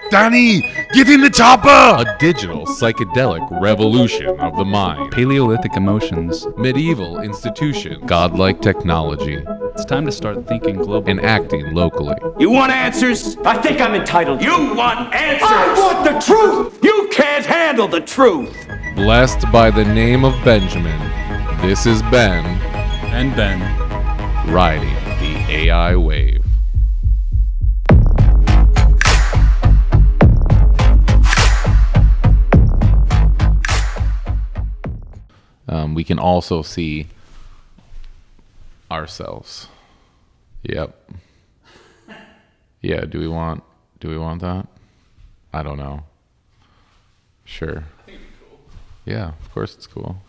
Danny, get in the chopper! A digital psychedelic revolution of the mind. Paleolithic emotions. Medieval institution. Godlike technology. It's time to start thinking globally. And acting locally. You want answers? I think I'm entitled. You want answers? I want the truth! You can't handle the truth! Blessed by the name of Benjamin, this is Ben. And Ben. Riding the AI wave. We can also see ourselves. Yep. Yeah, do we want that? I don't know. Sure. I think it'd be cool. Yeah, of course it's cool.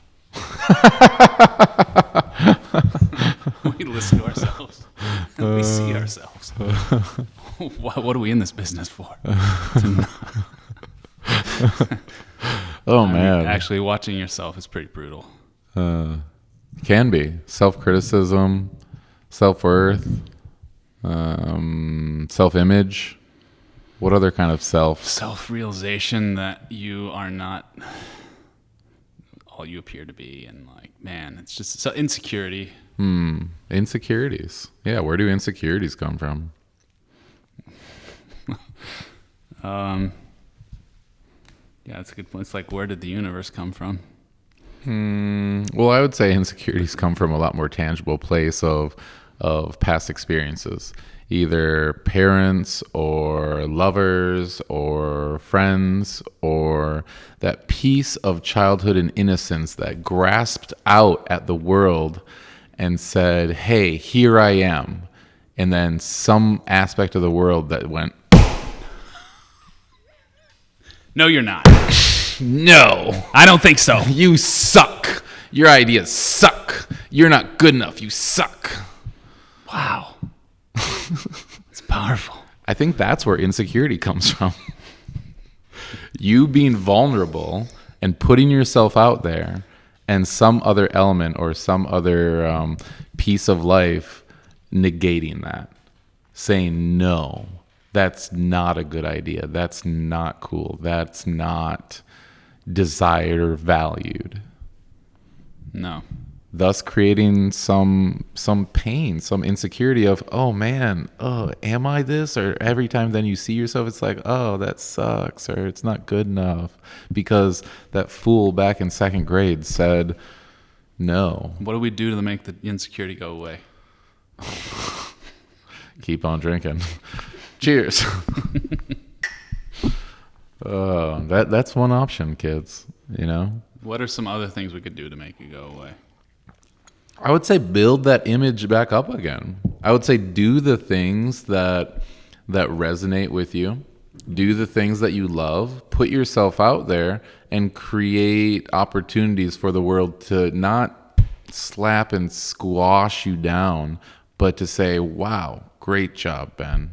We listen to ourselves. We see ourselves. What are we in this business for? Man. Actually, watching yourself is pretty brutal. Can be. Self-criticism, self-worth, self-image. What other kind of self? Self-realization that you are not all you appear to be, and like, man, it's just insecurity. Insecurities. Yeah, where do insecurities come from? Yeah, that's a good point. It's like, where did the universe come from? Well, I would say insecurities come from a lot more tangible place of past experiences, either parents or lovers or friends, or that piece of childhood and innocence that grasped out at the world and said, hey, here I am. And then some aspect of the world that went, No, you're not. no, I don't think so. you suck. Your ideas suck. You're not good enough. You suck. Wow. It's powerful. I think that's where insecurity comes from. You being vulnerable and putting yourself out there, and some other element or some other piece of life negating that, saying, no, that's not a good idea. That's not cool. That's not desired or valued. No. Thus creating some pain, some insecurity of, oh man, am I this? Or every time then you see yourself, it's like, oh, that sucks, or it's not good enough because that fool back in second grade said no. What do we do to make the insecurity go away? Keep on drinking. Cheers. That's one option, kids, you know? What are some other things we could do to make it go away? I would say build that image back up again. I would say do the things that resonate with you. Do the things that you love. Put yourself out there and create opportunities for the world to not slap and squash you down, but to say, wow, great job, Ben.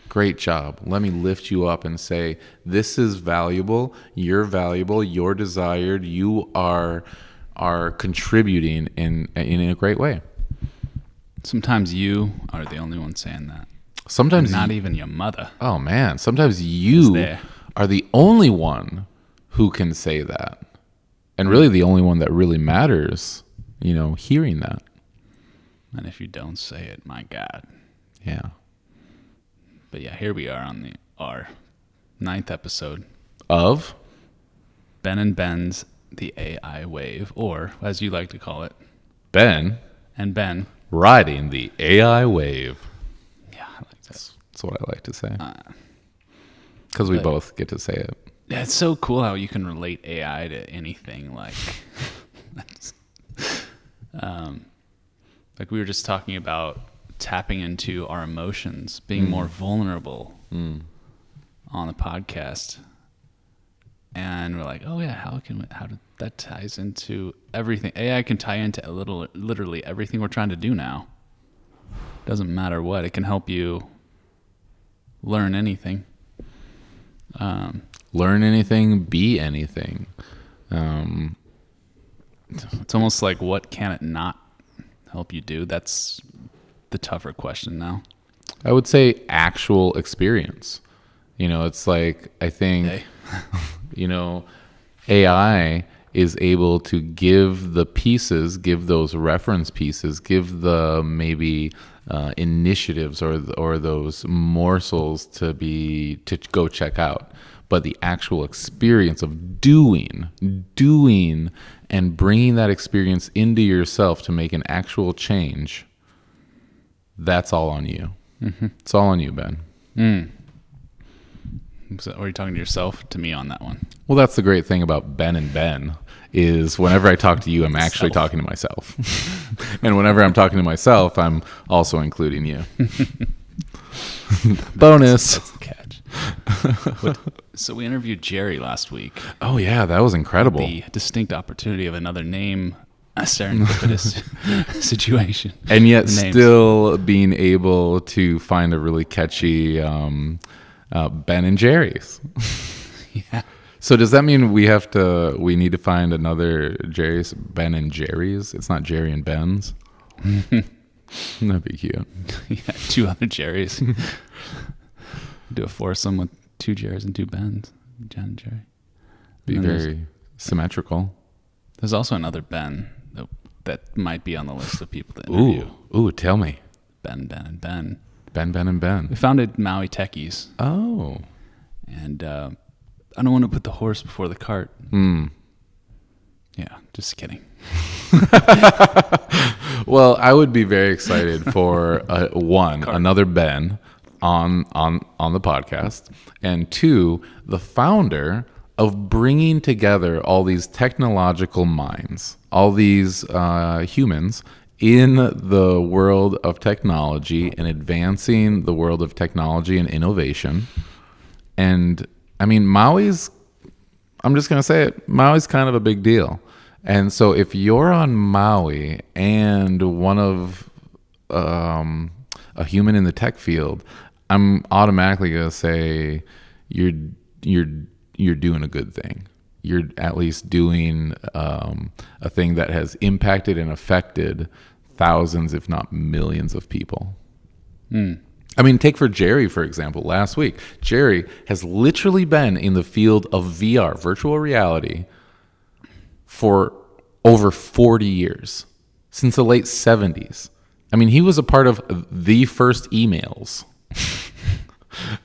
Great job. Let me lift you up and say, this is valuable. You're valuable. You're desired. You are contributing in a great way. Sometimes you are the only one saying that. Sometimes not even your mother. Oh man, sometimes you are the only one who can say that. And really the only one that really matters, hearing that. And if you don't say it, my God. Yeah. But yeah, here we are on our 9th episode of Ben and Ben's The AI Wave, or as you like to call it, Ben and Ben riding the AI wave. Yeah, I like that. That's what I like to say. Because we both get to say it. Yeah, it's so cool how you can relate AI to anything. Like, like we were just talking about tapping into our emotions, being more vulnerable on the podcast. And we're like, oh yeah, how did that ties into everything? AI can tie into literally everything we're trying to do now. Doesn't matter what, it can help you learn anything. Learn anything, be anything. It's almost like, what can it not help you do? That's the tougher question now. I would say actual experience. It's like, I think, Hey. AI is able to give the pieces, give those reference pieces, give the maybe initiatives or those morsels to go check out. But the actual experience of doing, and bringing that experience into yourself to make an actual change, that's all on you. It's all on you, Ben. So, are you talking to yourself? To me on that one. Well, that's the great thing about Ben and Ben is whenever I talk to you, I'm actually talking to myself. And whenever I'm talking to myself, I'm also including you. Bonus. That's the catch. So we interviewed Jerry last week. Oh, yeah, that was incredible. The distinct opportunity of another name, a serendipitous situation. And yet Names. still being able to find a really catchy Ben and Jerry's. Yeah. So does that mean we need to find another Jerry's, Ben and Jerry's? It's not Jerry and Ben's? That'd be cute. Yeah, 2 other Jerrys. Do a foursome with 2 Jerrys and 2 Bens. John and Jerry. Be And then very symmetrical. There's also another Ben that might be on the list of people to interview. Ooh, tell me. Ben and Ben. Ben and We Ben. founded Maui Techies. Oh. And I don't want to put the horse before the cart. Yeah, just kidding. Well, I would be very excited for another Ben on the podcast, and 2, the founder of bringing together all these technological minds, all these humans in the world of technology and advancing the world of technology and innovation. And I mean, I'm just going to say it, Maui's kind of a big deal. And so if you're on Maui and one of a human in the tech field, I'm automatically going to say you're doing a good thing. You're at least doing a thing that has impacted and affected thousands, if not millions of people. I mean, take for Jerry, for example, last week. Jerry has literally been in the field of VR, virtual reality, for over 40 years, since the late 70s. I mean, he was a part of the first emails.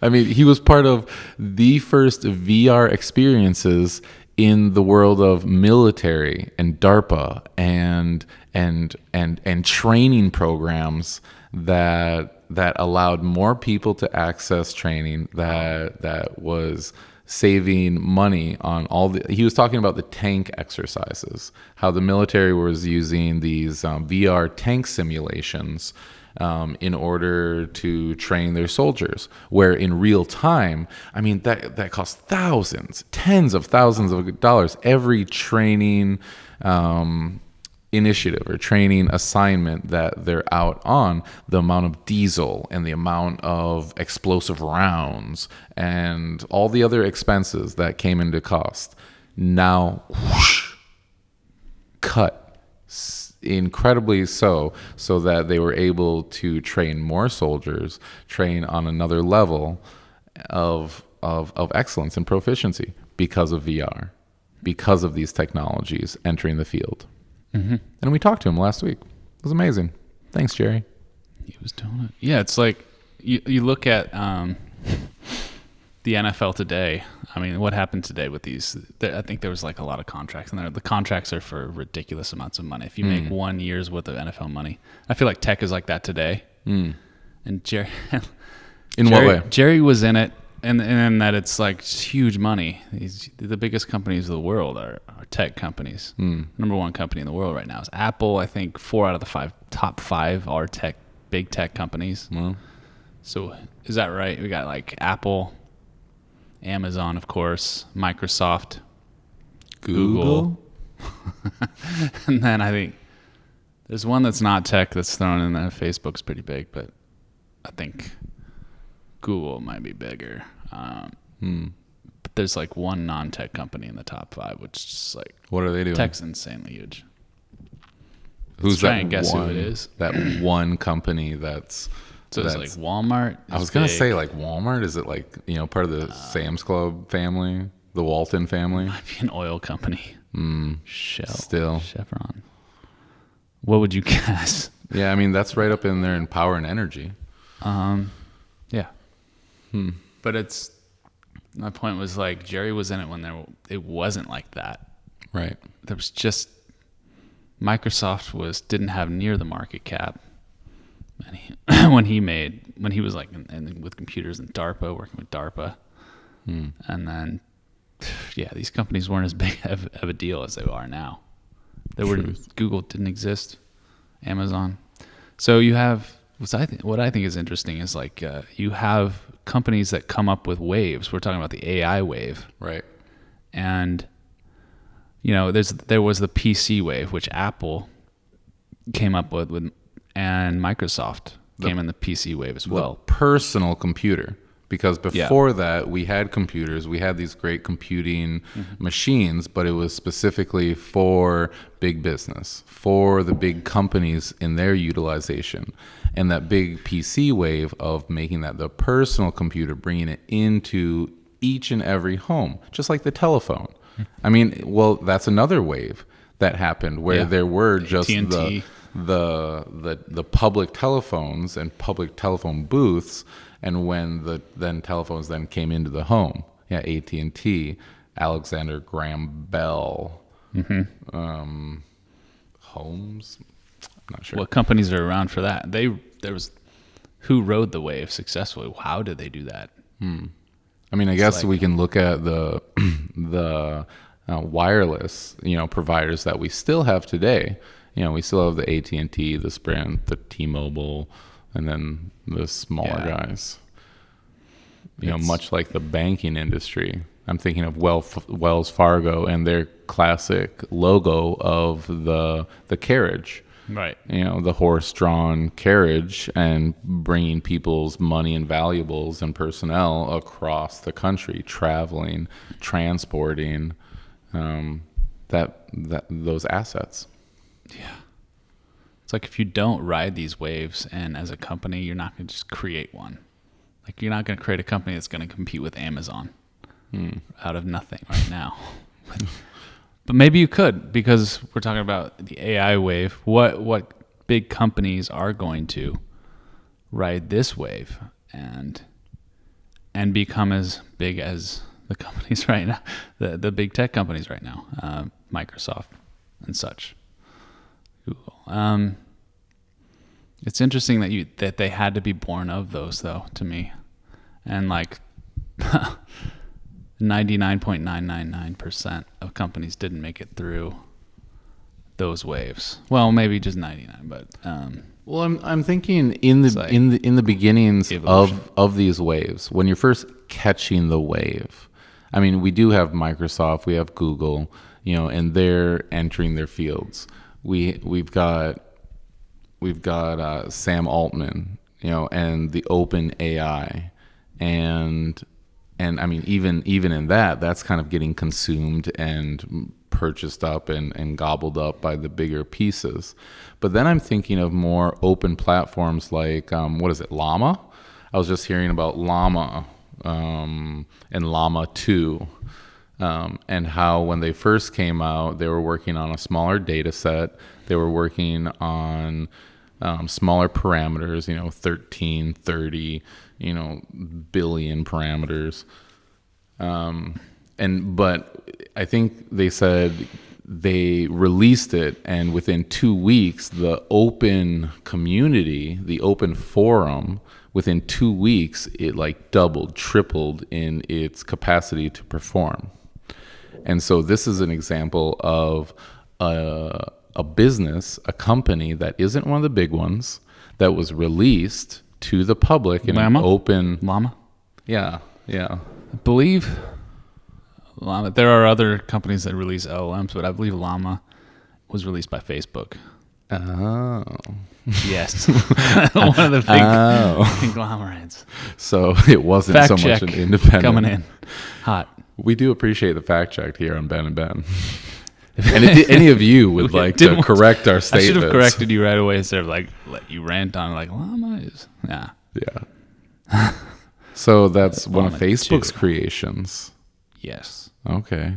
I mean, he was part of the first VR experiences in the world of military and DARPA and training programs that allowed more people to access training, that was saving money on he was talking about the tank exercises, how the military was using these VR tank simulations in order to train their soldiers, where in real time, I mean, that costs thousands, tens of thousands of dollars every training initiative or training assignment that they're out on, the amount of diesel and the amount of explosive rounds and all the other expenses that came into cost. Now, whoosh, cut incredibly so that they were able to train more soldiers, train on another level of excellence and proficiency because of VR, because of these technologies entering the field. And we talked to him last week. It was amazing. Thanks, Jerry. He was doing it. Yeah, it's like you look at the NFL today. I mean, what happened today with these? I think there was like a lot of contracts in there. The contracts are for ridiculous amounts of money. If you make 1 year's worth of NFL money, I feel like tech is like that today. And Jerry, What way? Jerry was in it, and that it's like huge money. The biggest companies of the world are tech companies. Number 1 company in the world right now is Apple. I think 4 out of the top 5 are big tech companies. So is that right? We got like Apple, Amazon, of course, Microsoft, Google. And then I think there's one that's not tech that's thrown in there. Facebook's pretty big, but I think Google might be bigger. But there's like one non-tech company in the top 5, which is like, What are they doing? tech's insanely huge. Who's try that and guess one, who it is. That one company that's So it's like Walmart. I was going to say like Walmart. Is it like, part of the Sam's Club family, the Walton family? Might be an oil company. Shell. Still. Chevron. What would you guess? Yeah, I mean, that's right up in there in power and energy. Yeah. But my point was like Jerry was in it when it wasn't like that. Right. There was just Microsoft didn't have near the market cap when he was like with computers and DARPA, working with DARPA. And then these companies weren't as big of a deal as they are now. Google didn't exist, Amazon. So you have what I think is interesting is like you have companies that come up with waves. We're talking about the AI wave, right? And there was the PC wave, which Apple came up with, and Microsoft came in the PC wave as well. The personal computer. Because before that, we had computers. We had these great computing machines, but it was specifically for big business, for the big companies in their utilization. And that big PC wave of making that the personal computer, bringing it into each and every home, just like the telephone. I mean, well, that's another wave that happened where there were just AT&T. the public telephones and public telephone booths. And when the telephones then came into the home, AT&T, Alexander Graham Bell, Holmes, I'm not sure. What companies are around for that? There was who rode the wave successfully. How did they do that? I mean, I guess we can look at the wireless providers that we still have today. We still have the AT&T, the Sprint, the T-Mobile, and then the smaller guys. Much like the banking industry. I'm thinking of Wells Fargo and their classic logo of the carriage. Right. The horse-drawn carriage and bringing people's money and valuables and personnel across the country, traveling, transporting those assets. Yeah. It's like if you don't ride these waves, and as a company, you're not going to just create one. Like you're not going to create a company that's going to compete with Amazon out of nothing right now. But maybe you could, because we're talking about the AI wave. What big companies are going to ride this wave and become as big as the companies right now, the big tech companies right now, Microsoft and such. Google. It's interesting that they had to be born of those, though, to me, and like 99.999% of companies didn't make it through those waves. Well, maybe just 99, but well, I'm thinking in the beginnings of these waves, when you're first catching the wave. I mean, we do have Microsoft, we have Google, and they're entering their fields. We've got Sam Altman, and the open AI, and I mean even in that's kind of getting consumed and purchased up and gobbled up by the bigger pieces. But then I'm thinking of more open platforms like Llama? I was just hearing about Llama and Llama 2. And how when they first came out, they were working on a smaller data set. They were working on smaller parameters, 13, 30, billion parameters. But I think they said they released it, and within 2 weeks, the open community, the open forum, within 2 weeks, it like doubled, tripled in its capacity to perform. And so this is an example of a business, a company that isn't one of the big ones, that was released to the public in an open... Llama? Yeah. I believe Llama. There are other companies that release LLMs, but I believe Llama was released by Facebook. Oh. Yes. One of the big conglomerates. So it wasn't Fact so check much an independent... coming in hot. We do appreciate the fact check here on Ben and Ben. And if any of you would like Didn't to want correct our I statements, should have corrected you right away instead of like let you rant on like llama is Yeah. So that's one of Llama Facebook's 2. creations. Yes. Okay.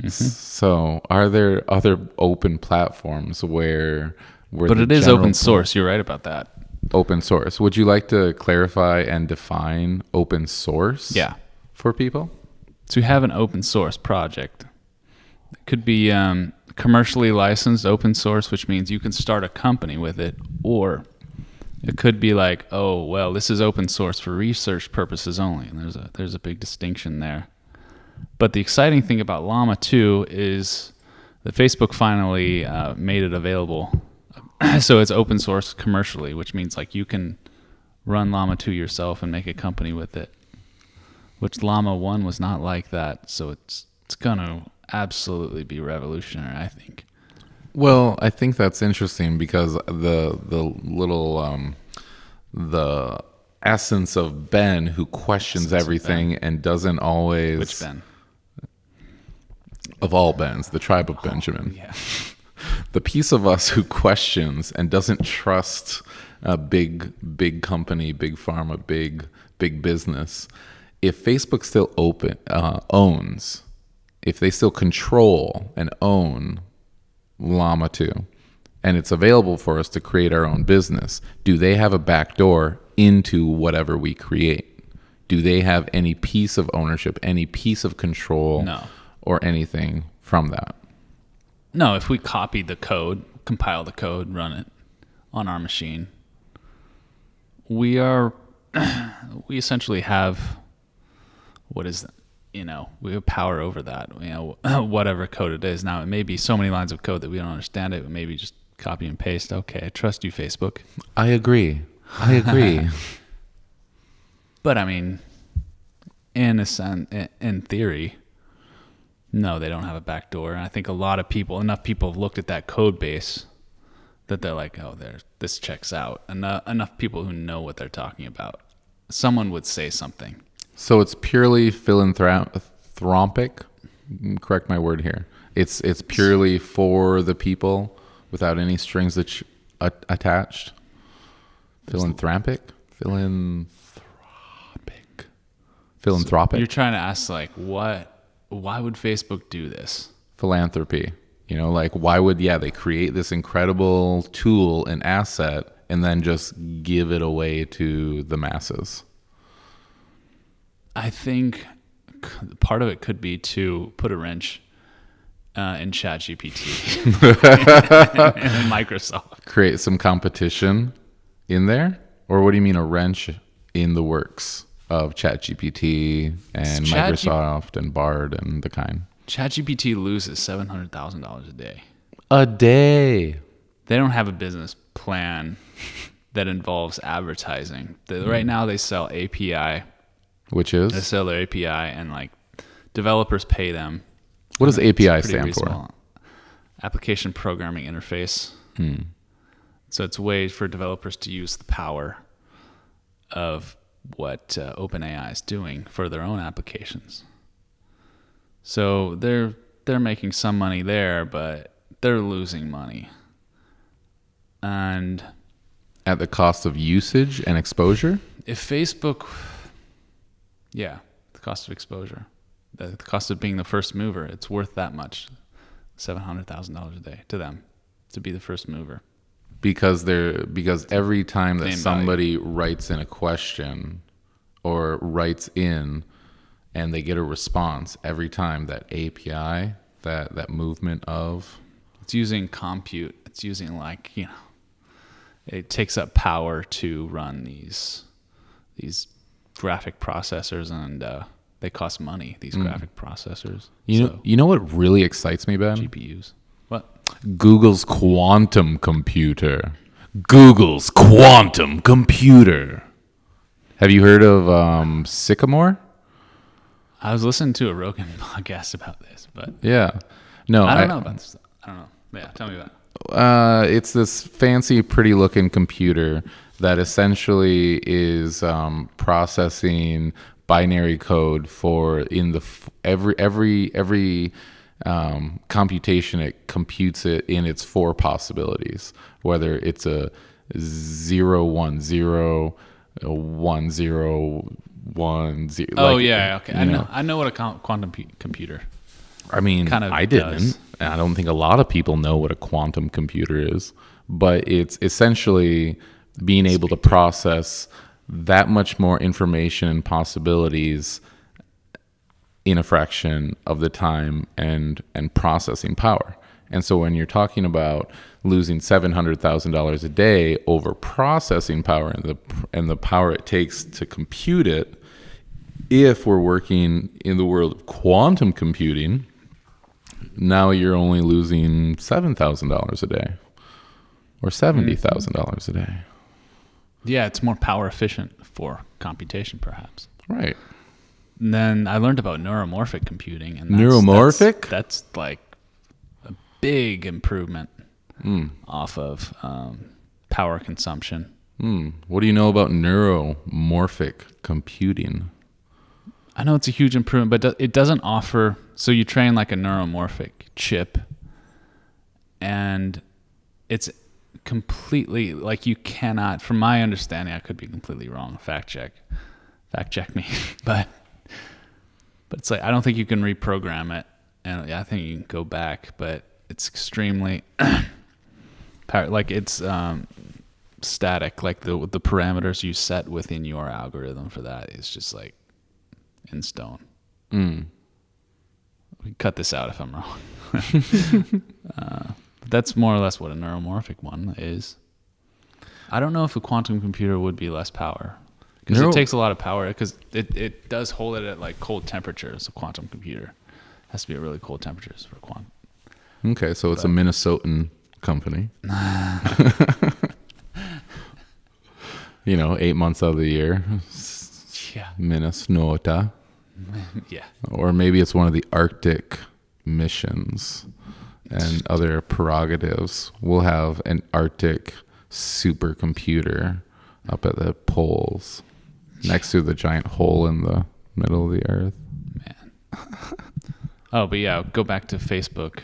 So are there other open platforms where But the it is general open source. You're right about that. open source? Would you like to clarify and define open source? Yeah. For people? To have an open source project, it could be commercially licensed open source, which means you can start a company with it, or it could be like, oh, well, this is open source for research purposes only, and there's a big distinction there. But the exciting thing about Llama 2 is that Facebook finally made it available. So it's open source commercially, which means like you can run Llama 2 yourself and make a company with it, which Llama 1 was not like that. So it's going to absolutely be revolutionary, I think. Well, I think that's interesting because the little the essence of Ben who questions everything and doesn't always Which Ben? Of all Bens, the tribe of Benjamin. Yeah. The piece of us who questions and doesn't trust a big company, big pharma, big business. If Facebook still owns, if they still control and own Llama 2, and it's available for us to create our own business, do they have a back door into whatever we create? Do they have any piece of ownership, any piece of control, No. or anything from that? No, if we copied the code, compile the code, run it on our machine, we essentially have we have power over that, whatever code it is. Now, it may be so many lines of code that we don't understand it, but maybe just copy and paste. Okay, I trust you, Facebook. I agree. But I mean, in a sense, in theory, no, they don't have a back door. And I think enough people have looked at that code base that they're like, oh, this checks out. Enough people who know what they're talking about. Someone would say something. So it's purely philanthropic. Correct my word here. It's purely for the people without any strings attached. Philanthropic. You're trying to ask like, why would Facebook do this? Philanthropy. Like why would they create this incredible tool and asset and then just give it away to the masses? I think part of it could be to put a wrench in ChatGPT and Microsoft. Create some competition in there? Or what do you mean a wrench in the works of ChatGPT and Microsoft and Bard and the kind? ChatGPT loses $700,000 a day. A day. They don't have a business plan that involves advertising. Right now they sell API. Which is? They sell their API and like developers pay them. What does API It's stand reasonable. Application Programming Interface. So it's a way for developers to use the power of what OpenAI is doing for their own applications. So they're making some money there, but they're losing money. And at the cost of usage and exposure? if Facebook, the cost of exposure, the cost of being the first mover, it's worth that much, $700,000 a day to them to be the first mover. Because every time that Same somebody writes in a question or writes in and they get a response, every time that API, that movement of... It's using compute. It's using it takes up power to run these graphic processors, and they cost money, these graphic processors. You know what really excites me, Ben? GPUs. What? Google's quantum computer. Google's quantum computer. Have you heard of Sycamore? I was listening to a Rogan podcast about this, but Yeah. No, I don't know about this. I don't know. Yeah, tell me about it. It's this fancy, pretty-looking computer that essentially is processing binary code for every computation, it computes it in its 4 possibilities, whether it's a 0 1 0, a 1 0 1 0. Oh like, yeah, okay. you know. I know what a quantum computer. I mean, kind of I didn't. does. And I don't think a lot of people know what a quantum computer is, but it's essentially being able to process that much more information and possibilities in a fraction of the time and processing power. And so when you're talking about losing $700,000 a day over processing power and the power it takes to compute it, if we're working in the world of quantum computing, now you're only losing $7,000 a day or $70,000 a day. Yeah, it's more power efficient for computation, perhaps. Right. And then I learned about neuromorphic computing, and Neuromorphic? That's like a big improvement off of power consumption. What do you know about neuromorphic computing? I know it's a huge improvement, but it doesn't offer. So you train like a neuromorphic chip, and it's completely like you cannot. From my understanding, I could be completely wrong. Fact check me. but it's like I don't think you can reprogram it, and I think you can go back, but it's extremely like it's static. Like the parameters you set within your algorithm for that is just like in stone. We can cut this out if I'm wrong. But that's more or less what a neuromorphic one is. I don't know if a quantum computer would be less power because it takes a lot of power because it does hold it at like cold temperatures. A quantum computer has to be at really cold temperatures for quantum. Okay, so it's a Minnesotan company. 8 months out of the year. Yeah. Minnesota. Yeah. Or maybe it's one of the Arctic missions and other prerogatives. We'll have an Arctic supercomputer up at the poles next to the giant hole in the middle of the earth. Man. Oh, but yeah, go back to Facebook.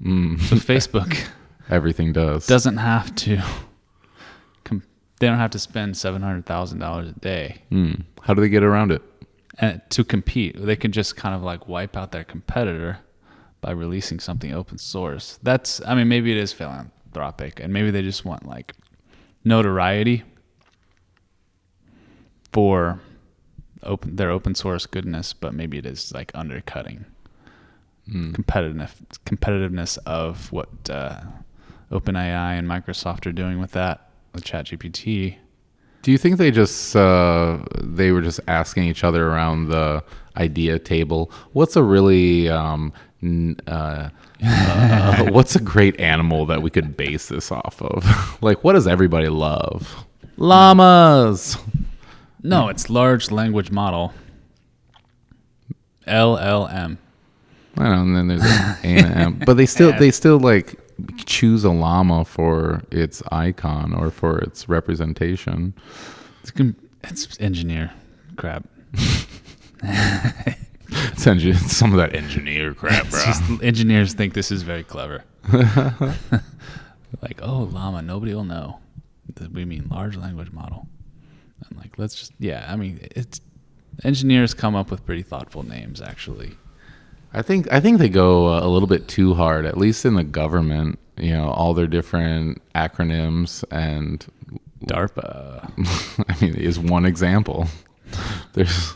So Facebook Everything doesn't have to. They don't have to spend $700,000 a day. How do they get around it? And to compete, they can just kind of like wipe out their competitor by releasing something open source. Maybe it is philanthropic, and maybe they just want like notoriety for their open source goodness, but maybe it is like undercutting competitiveness of what OpenAI and Microsoft are doing with ChatGPT. Do you think they were just asking each other around the idea table? What's a really what's a great animal that we could base this off of? Like, what does everybody love? Llamas. No, it's large language model. LLM. I know, and then there's an A and an M, but they still like choose a llama for its icon or for its representation. It's engineer crap. It's some of that engineer crap, bro. Engineers think this is very clever. Like, oh, llama, nobody will know. We mean large language model. And like, it's engineers come up with pretty thoughtful names, actually. I think they go a little bit too hard, at least in the government. All their different acronyms and DARPA. I mean, is one example. There's,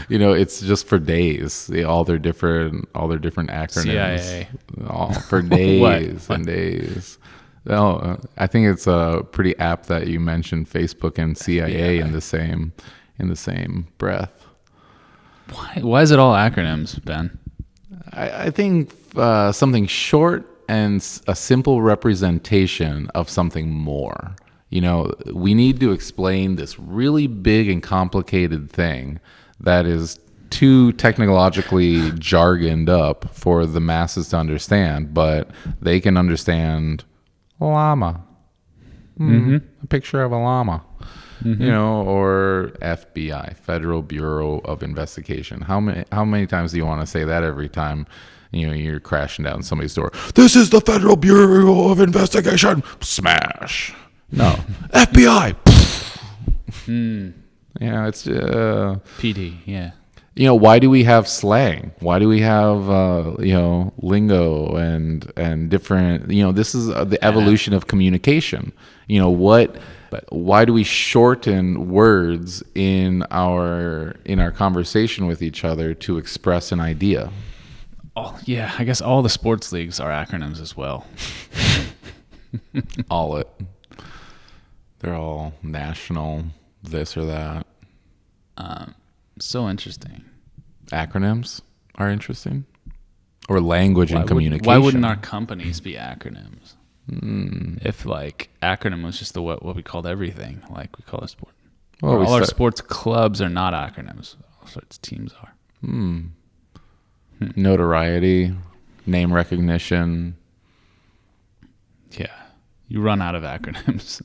it's just for days. All their different acronyms. CIA. All for days and days. No, I think it's pretty apt that you mentioned Facebook and CIA in the same breath. Why is it all acronyms, Ben? I think something short and a simple representation of something more. We need to explain this really big and complicated thing that is too technologically jargoned up for the masses to understand, but they can understand llama. A picture of a llama. Or FBI, Federal Bureau of Investigation. How many times do you want to say that every time you're crashing down somebody's door. This is the Federal Bureau of Investigation. Smash. No. FBI. Yeah, it's PD, yeah. why do we have slang? Why do we have lingo and different, this is the evolution of communication. Why do we shorten words in our conversation with each other to express an idea? Oh, yeah, I guess all the sports leagues are acronyms as well. They're all national this or that. So interesting. Acronyms are interesting, or language and communication. Why wouldn't our companies be acronyms? If like acronym was just what we called everything, like we call a sport. Well, all our sports clubs are not acronyms. All sorts of teams are. Notoriety, name recognition. Yeah, you run out of acronyms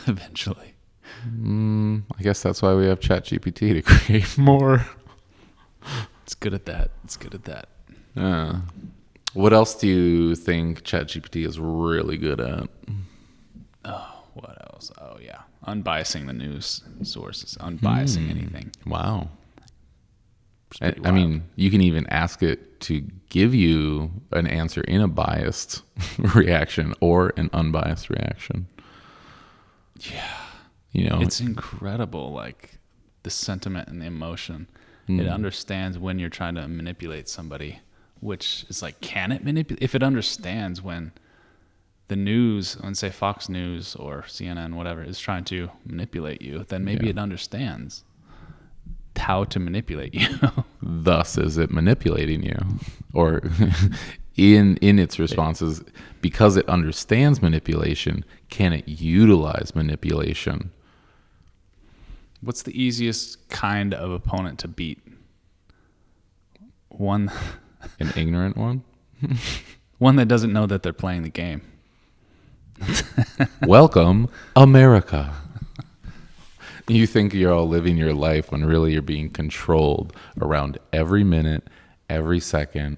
eventually. I guess that's why we have ChatGPT to create more. It's good at that. What else do you think ChatGPT is really good at? Oh, what else? Oh, yeah. Unbiasing the news sources. Unbiasing anything. Wow. It's pretty I mean, you can even ask it to give you an answer in a biased reaction or an unbiased reaction. Yeah. You know, It's incredible, like the sentiment and the emotion. It understands when you're trying to manipulate somebody, which is like, can it manipulate? If it understands when the news, let's say Fox News or CNN, whatever, is trying to manipulate you, then maybe it understands how to manipulate you. thus is it manipulating you, or in its responses, because it understands manipulation, can it utilize manipulation? What's the easiest kind of opponent to beat? One An ignorant one? that doesn't know that they're playing the game. Welcome, America. You think you're all living your life when really you're being controlled around every minute, every second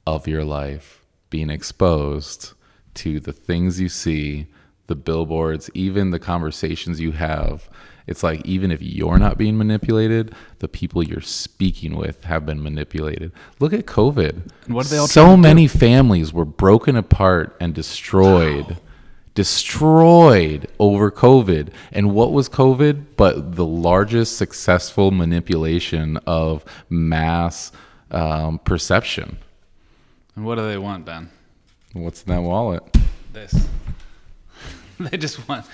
of your life, being exposed to the things you see, the billboards, even the conversations you have. It's like, even if you're not being manipulated, the people you're speaking with have been manipulated. Look at COVID. And what are they all so trying to many families were broken apart and destroyed over COVID. And what was COVID but the largest successful manipulation of mass perception? And what do they want, Ben? What's in that wallet? This. They just want.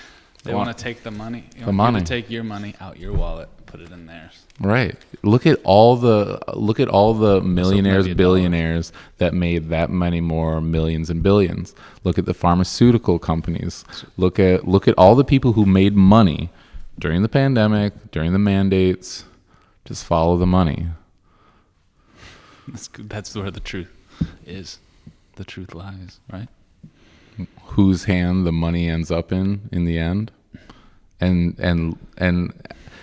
They want to take the money. The money. To take your money out your wallet, put it in theirs. Right. Look at all the millionaires, maybe billionaires that made that many more millions and billions. Look at the pharmaceutical companies. Look at all the people who made money during the pandemic, during the mandates. Just follow the money. That's where the truth is. The truth lies, right? Whose hand the money ends up in the end. And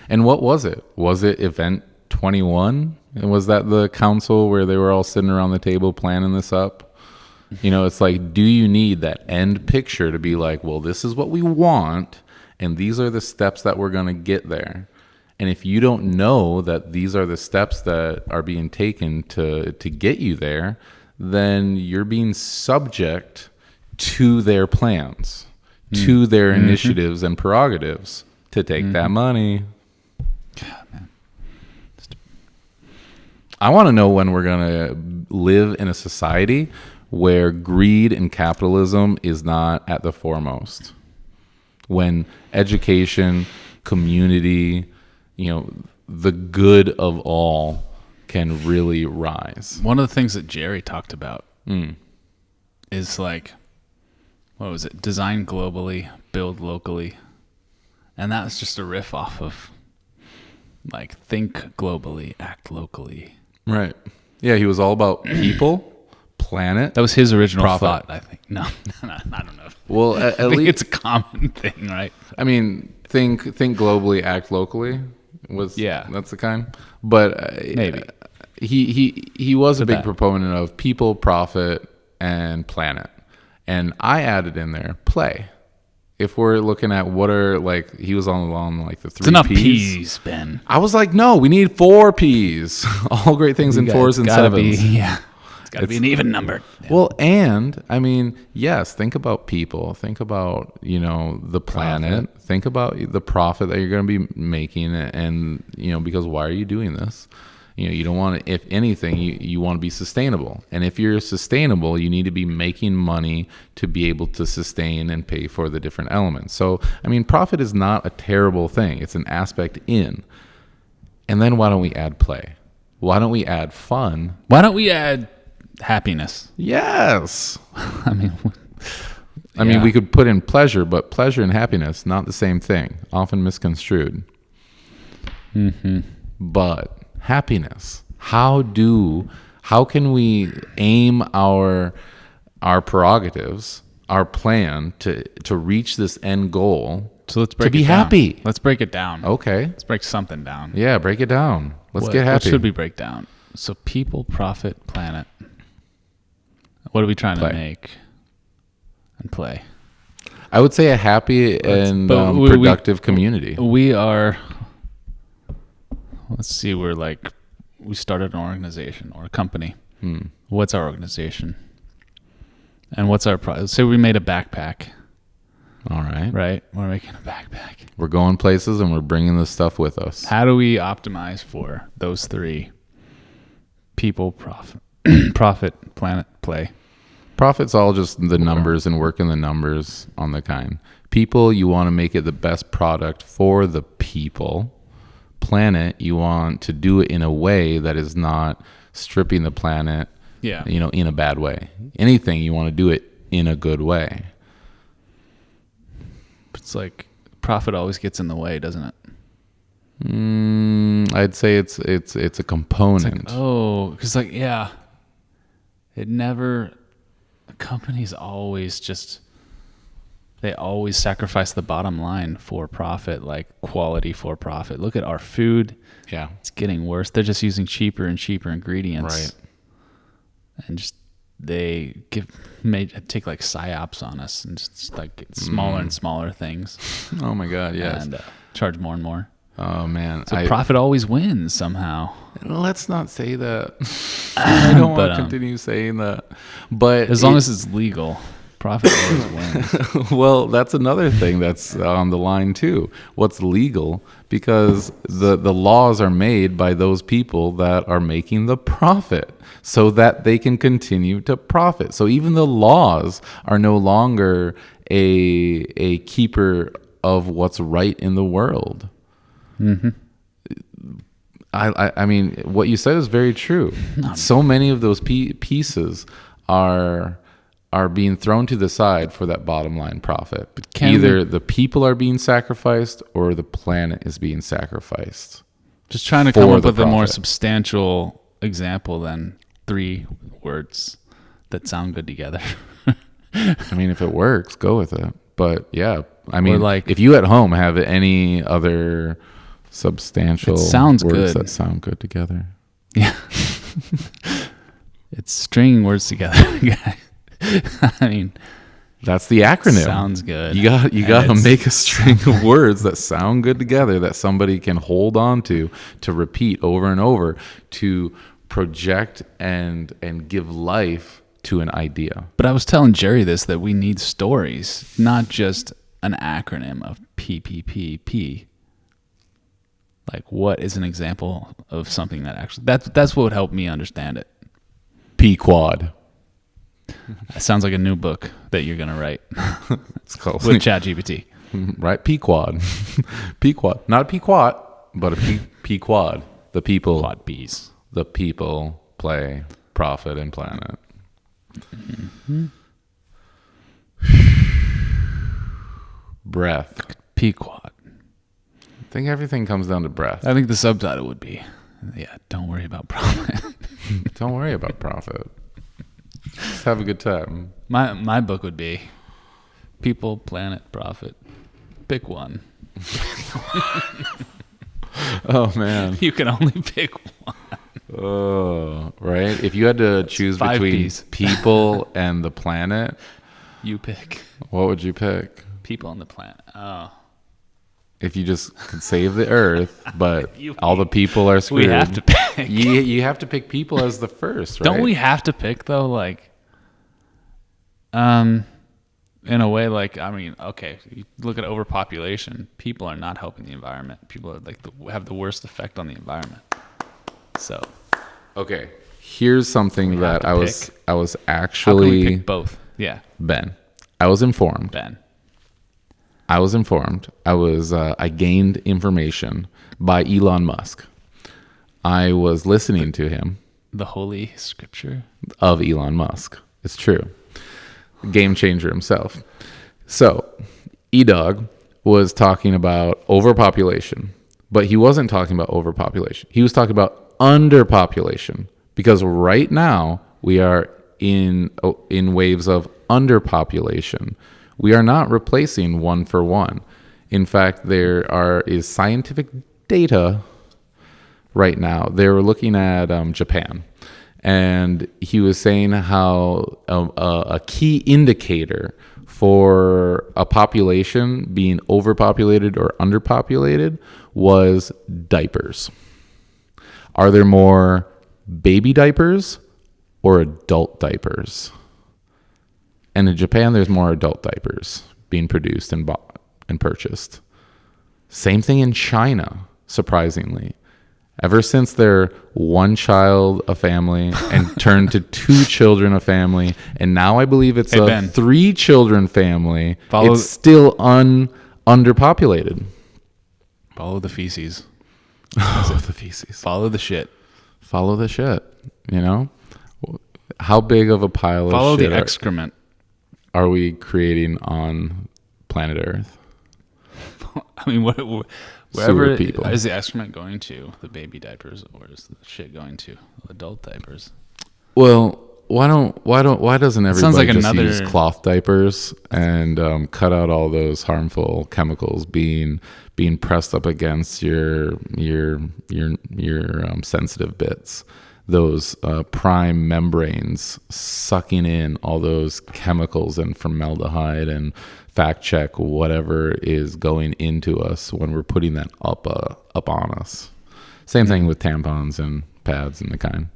what was it? Was it Event 21? And was that the council where they were all sitting around the table planning this up? It's like, do you need that end picture to be like, well, this is what we want, and these are the steps that we're going to get there. And if you don't know that these are the steps that are being taken to get you there, then you're being subject to their plans, to their initiatives and prerogatives to take that money. God, man. I want to know when we're going to live in a society where greed and capitalism is not at the foremost. When education, community, the good of all can really rise. One of the things that Jerry talked about is like, what was it? Design globally, build locally. And that was just a riff off of like, think globally, act locally. Right. Yeah, he was all about people, planet. That was his original profit. thought, I think. No, I don't know. Well, at I think least it's a common thing, right? I mean, think globally, act locally. Yeah. That's the kind. But Maybe. he was a big that. proponent of people, profit, and planet, and I added in there play. If we're looking at what are like, he was along like the three It's enough P's. P's, Ben. I was like, no, we need 4 P's. All great things in 4s and 7s. Yeah. It's got to be an even number. Yeah. Well, and I mean, yes, think about people, think about, the planet, think about the profit that you're going to be making. And, because why are you doing this? You don't want to, if anything, you want to be sustainable. And if you're sustainable, you need to be making money to be able to sustain and pay for the different elements. So, I mean, profit is not a terrible thing. It's an aspect in. And then why don't we add play? Why don't we add fun? Why don't we add happiness? Yes. I mean, we could put in pleasure, but pleasure and happiness, not the same thing, often misconstrued. Mm-hmm. But happiness, how can we aim our prerogatives, our plan to reach this end goal? So let's break to be it down. happy. Let's break it down. Okay. Let's break something down. Yeah, break it down. Let's What- get happy. What should we break down? So people, profit, planet. What are we trying Play. to make? And play. I would say a happy and but we- productive community. We are. Let's see. We started an organization or a company. What's our organization? And what's our prize? Say we made a backpack, All right. right? We're making a backpack. We're going places and we're bringing this stuff with us. How do we optimize for those 3? People, profit, profit, planet, play. Profit's all just the numbers and working the numbers on the kind. People, you want to make it the best product for the people. Planet, you want to do it in a way that is not stripping the planet, Yeah. in a bad way. Anything, you want to do it in a good way. It's like profit always gets in the way, doesn't it? I'd say it's a component. Because it never. Companies always they always sacrifice the bottom line for profit, like quality for profit. Look at our food; Yeah. it's getting worse. They're just using cheaper and cheaper ingredients, Right. and just they take like psyops on us and just like get smaller and smaller things, Oh my God, yes. and charge more and more. Oh man. So profit always wins somehow. Let's not say that. I don't want But, to continue saying that. But As long as it's legal, profit always wins. well, that's another thing that's on the line too. What's legal? Because the laws are made by those people that are making the profit so that they can continue to profit. So even the laws are no longer a keeper of what's right in the world. Mm-hmm. I mean, what you said is very true. So many of those pieces are being thrown to the side for that bottom line profit. Either the people are being sacrificed or the planet is being sacrificed. Just trying to For come up the with a more profit. substantial example than 3 words that sound good together. I mean, if it works, go with it. But yeah, I mean, like- if you at home have any other substantial It sounds words good. that sound good together, Yeah. It's stringing words together. I mean, that's the acronym. sounds good. You got And to it's- make a string of words that sound good together that somebody can hold on to repeat over and over, to project and give life to an idea. But I was telling Jerry that we need stories, not just an acronym of PPPP. Like, what is an example of something that actually that's what would help me understand it. P-quad. It sounds like a new book that you're gonna write It's called with ChatGPT. right. P-quad. P-quad. Not a P-quad, but a P-quad. The people. Quad B's. The people, play, profit, and planet. Breath. P quad. I think everything comes down to breath. I think the subtitle would be, don't worry about profit. Don't worry about profit. Just have a good time. My book would be People, Planet, Profit. Pick one. Oh man. You can only pick one. Oh, right. If you had to choose 5 between Ps. people and the planet, You pick what would you pick? people on the planet. Oh, If you just could save the Earth, but You- all the people are screwed. we have to pick. You have to pick people as the first, right? Don't we have to pick though? Like, in a way, like I mean, okay, you look at overpopulation. People are not helping the environment. People are like have the worst effect on the environment. So, Okay. Here's something that to I was how can we actually pick both? Yeah, Ben. I was informed. Ben. I was informed. I gained information by Elon Musk. I was listening to him The Holy Scripture. of Elon Musk. It's true. Game changer himself. So, E-Dog was talking about overpopulation, but he wasn't talking about overpopulation. He was talking about underpopulation because right now we are in waves of underpopulation. We are not replacing one for one. In fact, is scientific data right now. They were looking at Japan, and he was saying how a key indicator for a population being overpopulated or underpopulated was diapers. Are there more baby diapers or adult diapers? And in Japan, there's more adult diapers being produced and bought and purchased. Same thing in China, surprisingly. Ever since they're one child a family and turned to 2 children a family, and now I believe it's a Ben. 3 children family, Follow- it's still underpopulated. Follow the feces. Oh, the feces. Follow the shit. Follow the shit, you know? How big of a pile Follow of shit the excrement. are we creating on planet Earth? I mean, wherever people. is the excrement going to? The baby diapers, or is the shit going to adult diapers? Well, why doesn't everybody sounds like just another- use cloth diapers and cut out all those harmful chemicals being pressed up against your sensitive bits, those prime membranes sucking in all those chemicals and formaldehyde, and fact check whatever is going into us when we're putting that up on us. Same thing with tampons and pads and the kind.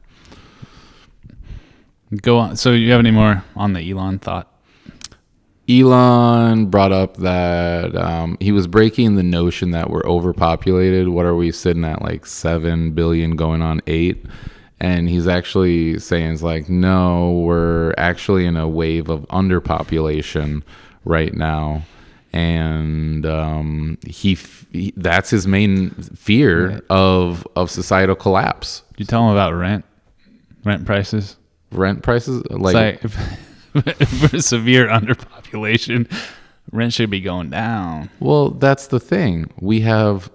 Go on. So you have any more on the Elon thought? Elon brought up that he was breaking the notion that we're overpopulated. What are we sitting at, like 7 billion going on 8? And he's actually saying it's like, no, we're actually in a wave of underpopulation right now. And that's his main fear of societal collapse. Did you tell him about rent prices? Rent prices, It's like for severe underpopulation, rent should be going down. well, that's the thing. We have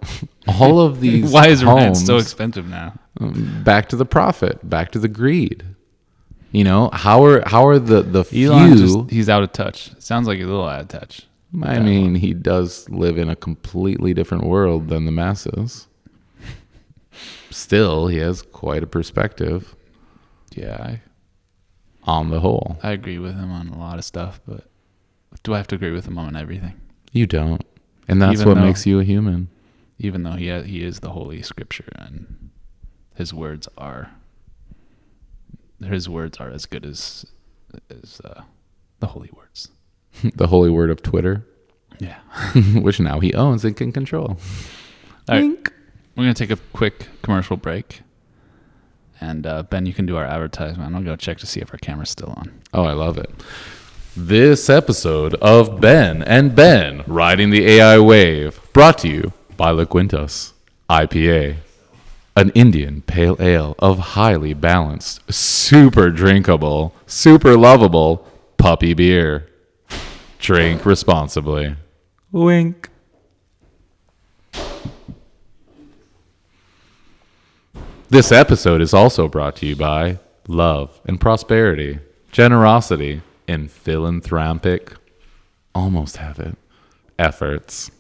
all of these. Why is rent homes, so expensive now? back to the profit, back to the greed. You know, how are the Elon few? he's out of touch. It sounds like he's a little out of touch. I mean, he does live in a completely different world than the masses. Still, he has quite a perspective Yeah, on the whole. I agree with him on a lot of stuff, but do I have to agree with him on everything? You don't, and that's Even what though- makes you a human. Even though he is the Holy Scripture and his words are as good as the holy words. The holy word of Twitter, Yeah. which now he owns and can control. All right. Wink. We're going to take a quick commercial break. And Ben, you can do our advertisement. I'll go check to see if our camera's still on. Oh, I love it. This episode of Ben and Ben Riding the AI Wave, brought to you by La Quintas IPA, an Indian pale ale of highly balanced, super drinkable, super lovable puppy beer. Drink responsibly. Wink. This episode is also brought to you by love and prosperity, generosity, and philanthropic, almost have it, efforts.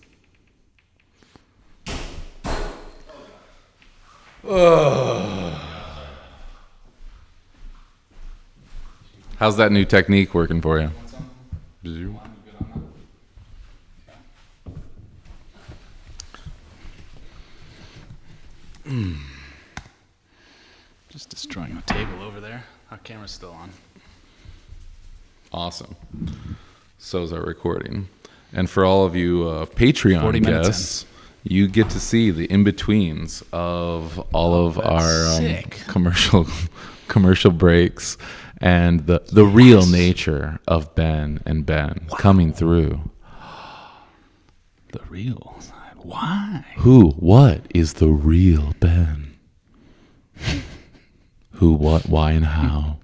How's that new technique working for you? Just destroying the table over there. Our camera's still on. Awesome. So's our recording. And for all of you 40 Patreon minutes guests, you get to see the in-betweens of all of our sick. commercial breaks and the real nature of Ben and Ben coming through. The real side. Why? What is the real Ben? Who, what, why, and how?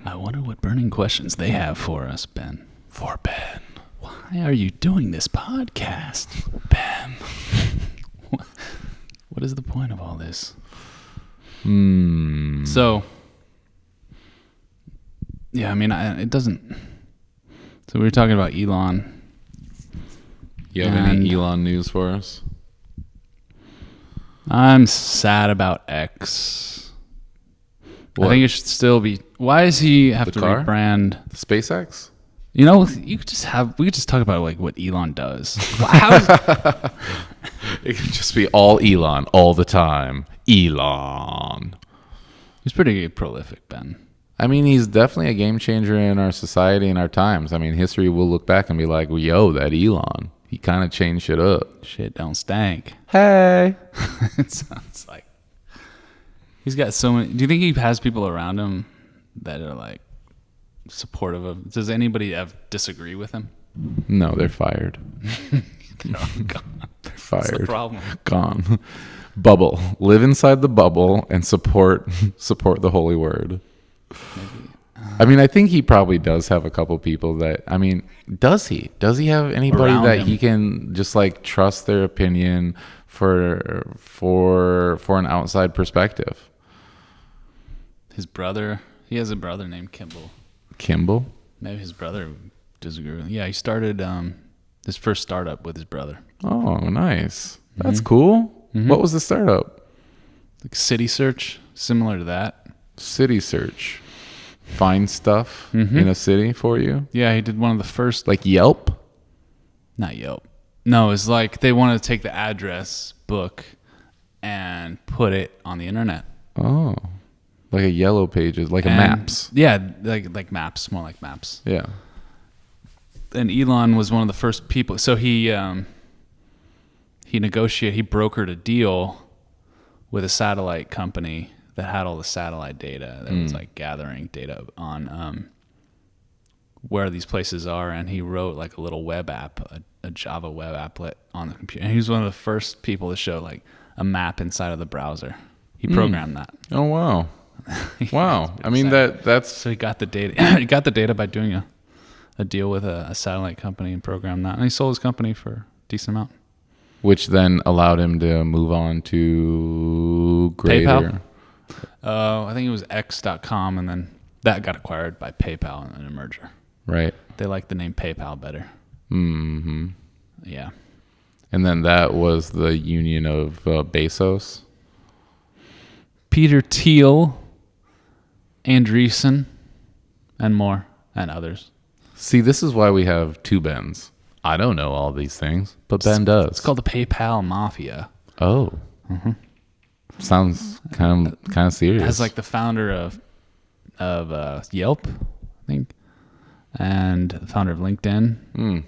I wonder what burning questions they have for us, Ben. For Ben. Why are you doing this podcast? Ben. What is the point of all this? Hmm. So, yeah, I mean, it doesn't. So we were talking about Elon. You have any Elon news for us? I'm sad about X. What? I think it should still be. Why does he have The to car? rebrand? The SpaceX? You know, we could just talk about like what Elon does. How is, It could just be all Elon all the time. Elon. he's pretty prolific, Ben. I mean, he's definitely a game changer in our society and our times. I mean, history will look back and be like, well, yo, that Elon. He kind of changed shit up. Shit don't stank. Hey. It sounds like he's got so many. Do you think he has people around him that are like supportive of? Does anybody disagree with him? No, they're fired. They're all gone. They're That's fired. the problem. Gone. Bubble. Live inside the bubble and support the holy word. I mean, I think he probably does have a couple people that, I mean, does he? Does he have anybody Around that him. he can just like trust their opinion for an outside perspective? His brother. He has a brother named Kimball. Kimball? Maybe his brother disagree with him. Yeah, he started his first startup with his brother. Oh, nice. That's cool. What was the startup? Like City Search, similar to that. City Search. Find stuff in a city for you? Yeah, he did one of the first. Like Yelp? Not Yelp. No, it's like they wanted to take the address book and put it on the internet. Oh. Like a Yellow Pages, like a And- Maps. Yeah, like Maps, more like Maps. Yeah. And Elon was one of the first people. So he brokered a deal with a satellite company that had all the satellite data that was like gathering data on where these places are, and he wrote like a little web app, a Java web applet on the computer. And he was one of the first people to show like a map inside of the browser. He programmed that. Oh, wow. Wow. I mean, that's So he got the data. He got the data by doing a deal with a satellite company and programmed that. And he sold his company for a decent amount. which then allowed him to move on to greater. PayPal? I think it was X.com, and then that got acquired by PayPal in a merger. Right. They like the name PayPal better. Mm-hmm. Yeah. And then that was the union of Bezos. Peter Thiel, Andreessen, and more, and others. See, this is why we have two Bens. I don't know all these things, but Ben does. It's called the PayPal Mafia. Oh. Sounds kind of serious. It has like the founder of Yelp, I think, and the founder of LinkedIn.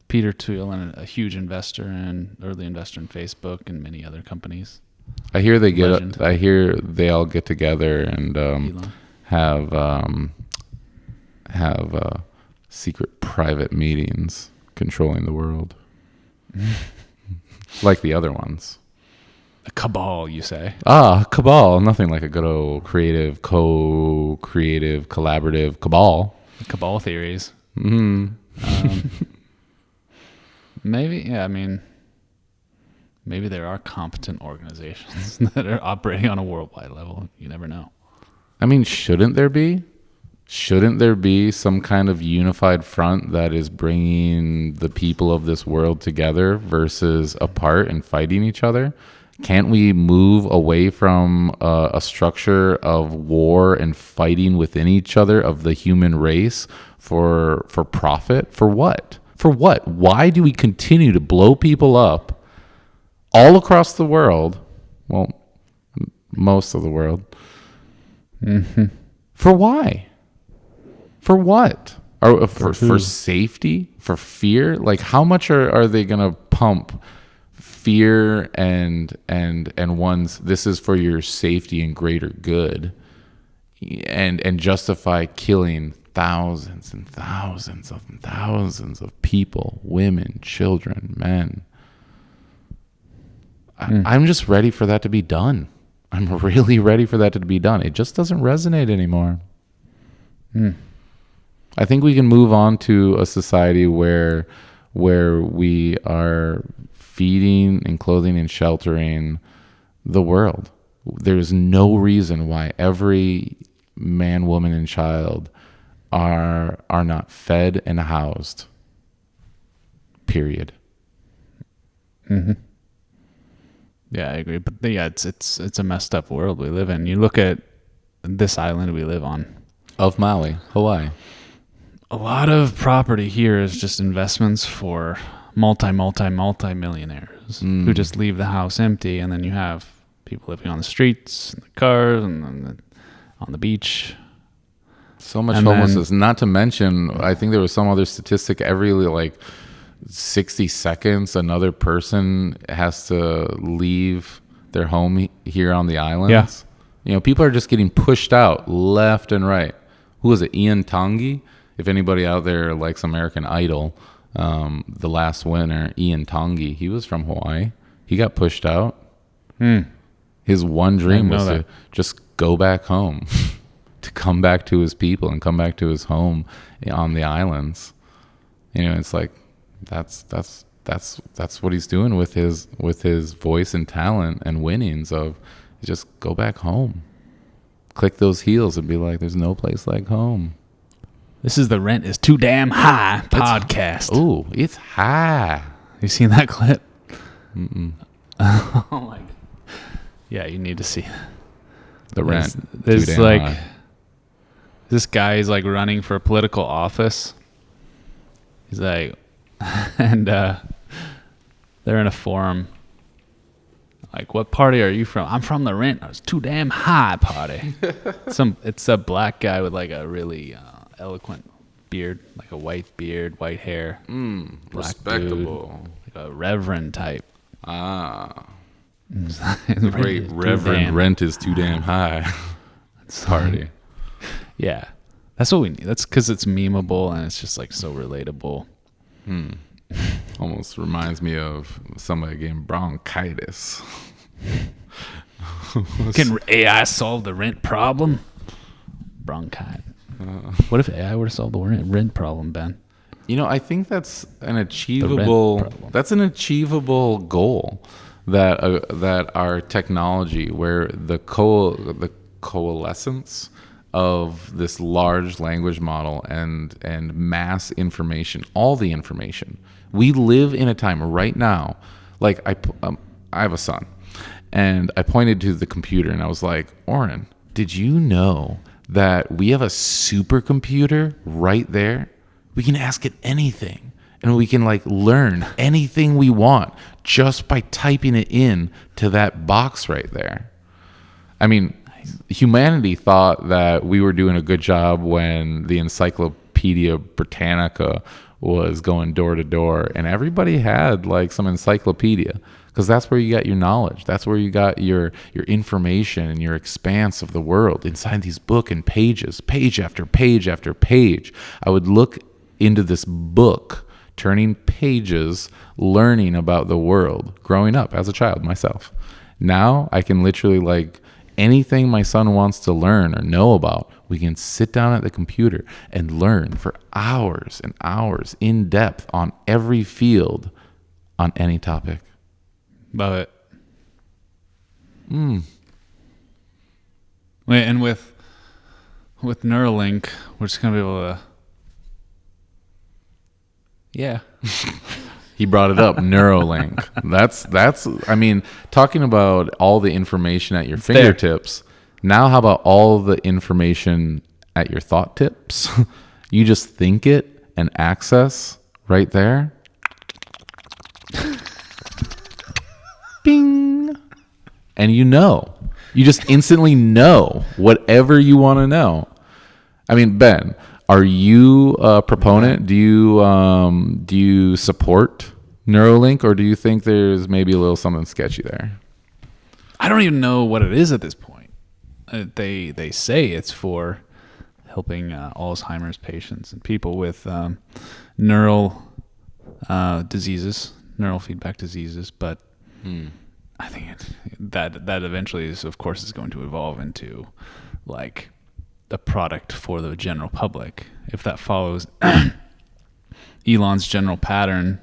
Peter Thiel, and a huge investor and early investor in Facebook and many other companies. I hear they Legend. I hear they all get together and Elon. have secret private meetings controlling the world, like the other ones. A cabal, you say? Cabal. Nothing like a good old creative, collaborative cabal. Cabal theories. Mm-hmm. Maybe, yeah, I mean, maybe there are competent organizations that are operating on a worldwide level. You never know. I mean, shouldn't there be? Shouldn't there be some kind of unified front that is bringing the people of this world together versus apart and fighting each other? Can't we move away from a structure of war and fighting within each other of the human race for profit? For what? For what? Why do we continue to blow people up all across the world? Well, most of the world. For why? For what? For safety? For fear? Like, how much are they going to pump fear and one's, this is for your safety and greater good, and justify killing thousands and thousands and thousands of people, women, children, men? I'm just ready for that to be done. I'm really ready for that to be done. It just doesn't resonate anymore. I think we can move on to a society where we are feeding and clothing and sheltering the world. There's no reason why every man, woman, and child are not fed and housed. Period. Yeah, I agree. But yeah, it's a messed up world we live in. You look at this island we live on. Of Maui, Hawaii. A lot of property here is just investments for multi-millionaires who just leave the house empty, and then you have people living on the streets, in the cars, and on the beach. So much And homelessness. Not to mention, I think there was some other statistic, every like 60 seconds, another person has to leave their home here on the islands. Yeah. You know, people are just getting pushed out left and right. Who was it? Ian Tongi? If anybody out there likes American Idol, the last winner, Ian Tongi, he was from Hawaii. He got pushed out. His one dream was to just go back home, to come back to his people and come back to his home on the islands. You know, it's like that's what he's doing with his voice and talent and winnings of just go back home, click those heels and be like, there's no place like home. This is the Rent is Too Damn High podcast. Ooh, it's high. You seen that clip? Oh my God. Yeah, you need to see The Rent. There's Too Damn like High. this guy is like running for political office. He's like, and they're in a forum. Like, what party are you from? I'm from the Rent. It's Too Damn High party. It's a black guy with like a really eloquent beard, like a white beard, white hair. Black Respectable. dude, like a reverend type. Great Reverend Rent is Too Damn High. Party. Yeah, that's what we need. That's because it's memeable and it's just like so relatable. Almost reminds me of somebody getting bronchitis. Can AI solve the rent problem? Bronchitis. What if AI were to solve the rent problem, Ben? You know, I think that's an achievable goal that our technology, where the coalescence of this large language model and mass information, all the information. We live in a time right now, like I have a son, and I pointed to the computer and I was like, Oren, did you know that we have a supercomputer right there? We can ask it anything, and we can like learn anything we want just by typing it in to that box right there. I mean, humanity thought that we were doing a good job when the Encyclopedia Britannica was going door to door, and everybody had like some encyclopedia, because that's where you got your knowledge. That's where you got your information and your expanse of the world inside these book and pages, page after page after page. I would look into this book, turning pages, learning about the world, growing up as a child myself. Now I can literally like anything my son wants to learn or know about, we can sit down at the computer and learn for hours and hours in depth on every field on any topic. Love it. Wait, and with Neuralink, we're just gonna be able to. Yeah. He brought it up. Neuralink. That's. I mean, talking about all the information at your fingertips. Now, how about all the information at your thought tips? You just think it and access right there. Bing. And you just instantly know whatever you want to know. I mean, Ben, are you a proponent? Do you support Neuralink, or do you think there's maybe a little something sketchy there? I don't even know what it is at this point. They say it's for helping Alzheimer's patients and people with neural diseases, neural feedback diseases, but I think that eventually is, of course, is going to evolve into like a product for the general public. If that follows Elon's general pattern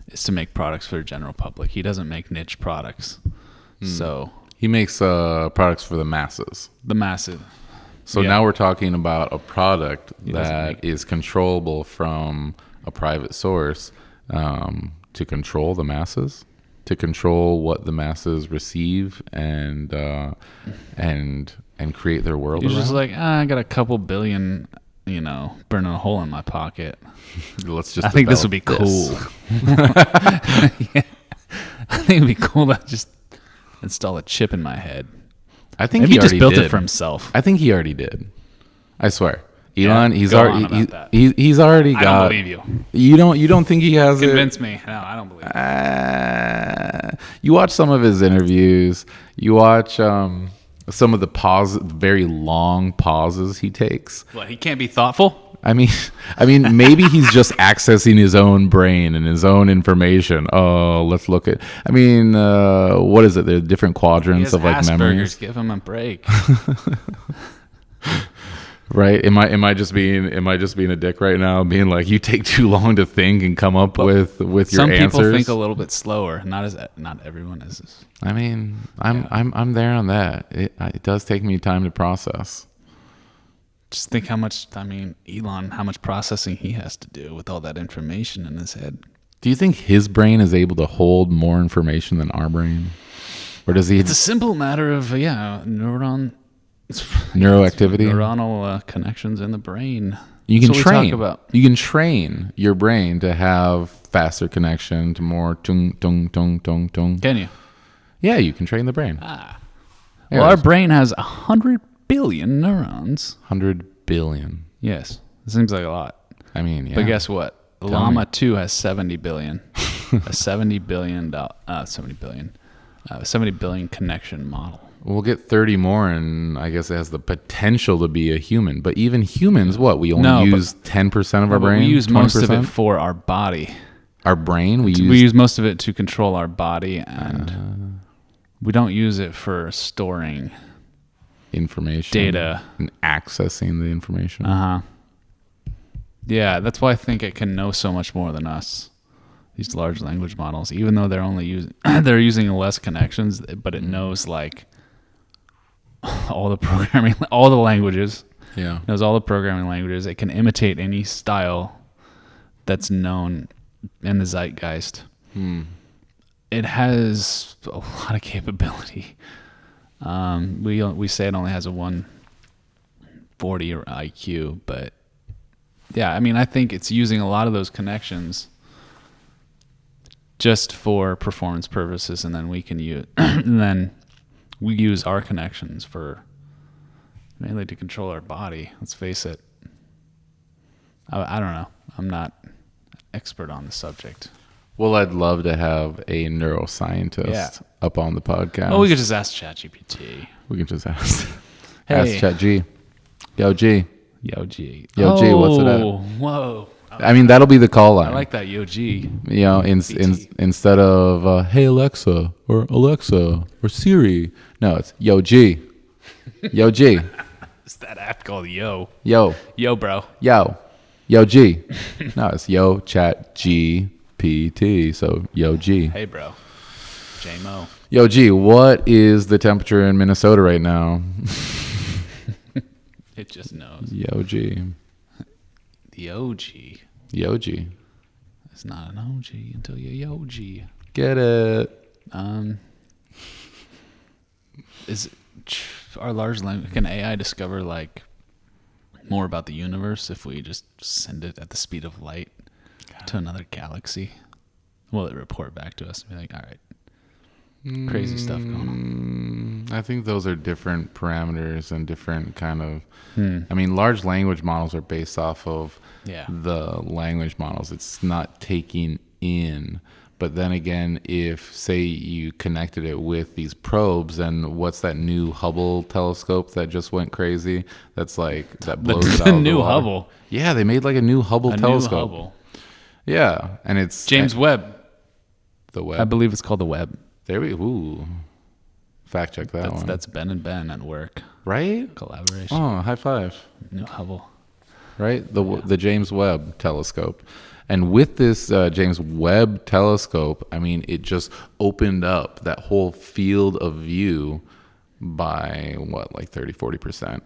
is to make products for the general public. He doesn't make niche products. So he makes products for the masses. The massive. So now we're talking about a product that make- is controllable from a private source to control the masses, to control what the masses receive and create their world. He's just around. like, I got a couple billion, burning a hole in my pocket. Let's just. I think this would be develop cool. this. Yeah. I think it'd be cool to just install a chip in my head. I think Maybe he just already built did. it for himself. I think he already did. I swear, Elon. He's go already. on about He's already I got. don't believe you. You don't think he has Convince me. No, I don't believe it. You watch some of his interviews. You watch some of the very long pauses he takes. What, he can't be thoughtful? I mean, maybe he's just accessing his own brain and his own information. Oh, let's look at. I mean, what is it? There are different He quadrants has of like Asperger's. memories, Give him a break. right? Am I just being a dick right now? Being like, you take too long to think and come up with your Some answers. people think a little bit slower. Not everyone is. I mean, I'm there on that. It does take me time to process. Just think how much. Elon, how much processing he has to do with all that information in his head. Do you think his brain is able to hold more information than our brain, or does he? It's a simple matter of neuroactivity, neuronal connections in the brain. You can That's what we train. talk about. You can train your brain to have faster connection, to more tung tung tung tung tung. Can you? Yeah, you can train the brain. Well, our brain has 100 billion neurons. 100 billion. Yes, it seems like a lot. I mean, yeah. But guess what? Llama 2 has 70 billion. A 70 billion connection model. We'll get 30 more, and I guess it has the potential to be a human. But even humans, what? We only use 10% of our brain? We use most of 20%? it for our body. Our brain? We use most of it to control our body, and we don't use it for storing information. data. And accessing the information. Yeah, that's why I think it can know so much more than us. These large language models, even though they're only using less connections, but it knows like all the programming, all the languages. Yeah. Knows all the programming languages. It can imitate any style that's known in the zeitgeist. It has a lot of capability. We say it only has a 140 IQ, but yeah, I think it's using a lot of those connections just for performance purposes, and then we can use we use our connections for mainly to control our body. Let's face it. I don't know. I'm not an expert on the subject. Well, I'd love to have a neuroscientist up on the podcast. Oh, we could just ask ChatGPT. We can just ask. Hey. Ask ChatG. Yo, G. Yo, G. Yo, G, what's it at? Whoa. I mean, that'll be the call line. I like that, Yo, G. You know, instead of hey Alexa or Siri. No, it's Yo G. Yo G. It's that app called Yo. Yo. Yo, bro. Yo. Yo G. No, it's Yo Chat GPT. So Yo G. Hey, bro. J-Mo. Yo G, what is the temperature in Minnesota right now? It just knows. Yo G. The OG. Yo G. It's not an OG until you're OG. Get it? Is our large language, can AI discover like more about the universe if we just send it at the speed of light to another galaxy? Will it report back to us and be like, all right, crazy stuff going on? I think those are different parameters and different kind of. I mean, large language models are based off of the language models. It's not taking in. But then again, if, say, you connected it with these probes, and what's that new Hubble telescope that just went crazy? That's like, that blows it out The of new the water. Hubble. Yeah, they made like a new Hubble telescope. New Hubble. Yeah, and it's James Webb. The I Webb. believe it's called the Webb. There we ooh. Fact check that one. That's Ben and Ben at work. Right? Collaboration. Oh, high five. New Hubble. Right? The James Webb telescope. And with this James Webb telescope, I mean, it just opened up that whole field of view by like 30, 40%.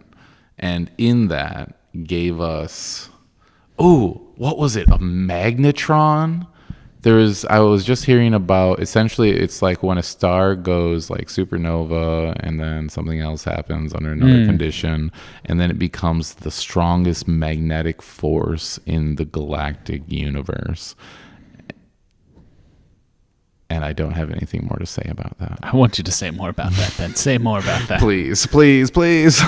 And in that gave us, what was it? A magnetron? I was just hearing about, essentially it's like when a star goes like supernova and then something else happens under another condition, and then it becomes the strongest magnetic force in the galactic universe. And I don't have anything more to say about that. I want you to say more about that, Ben. Say more about that. Please, please, please.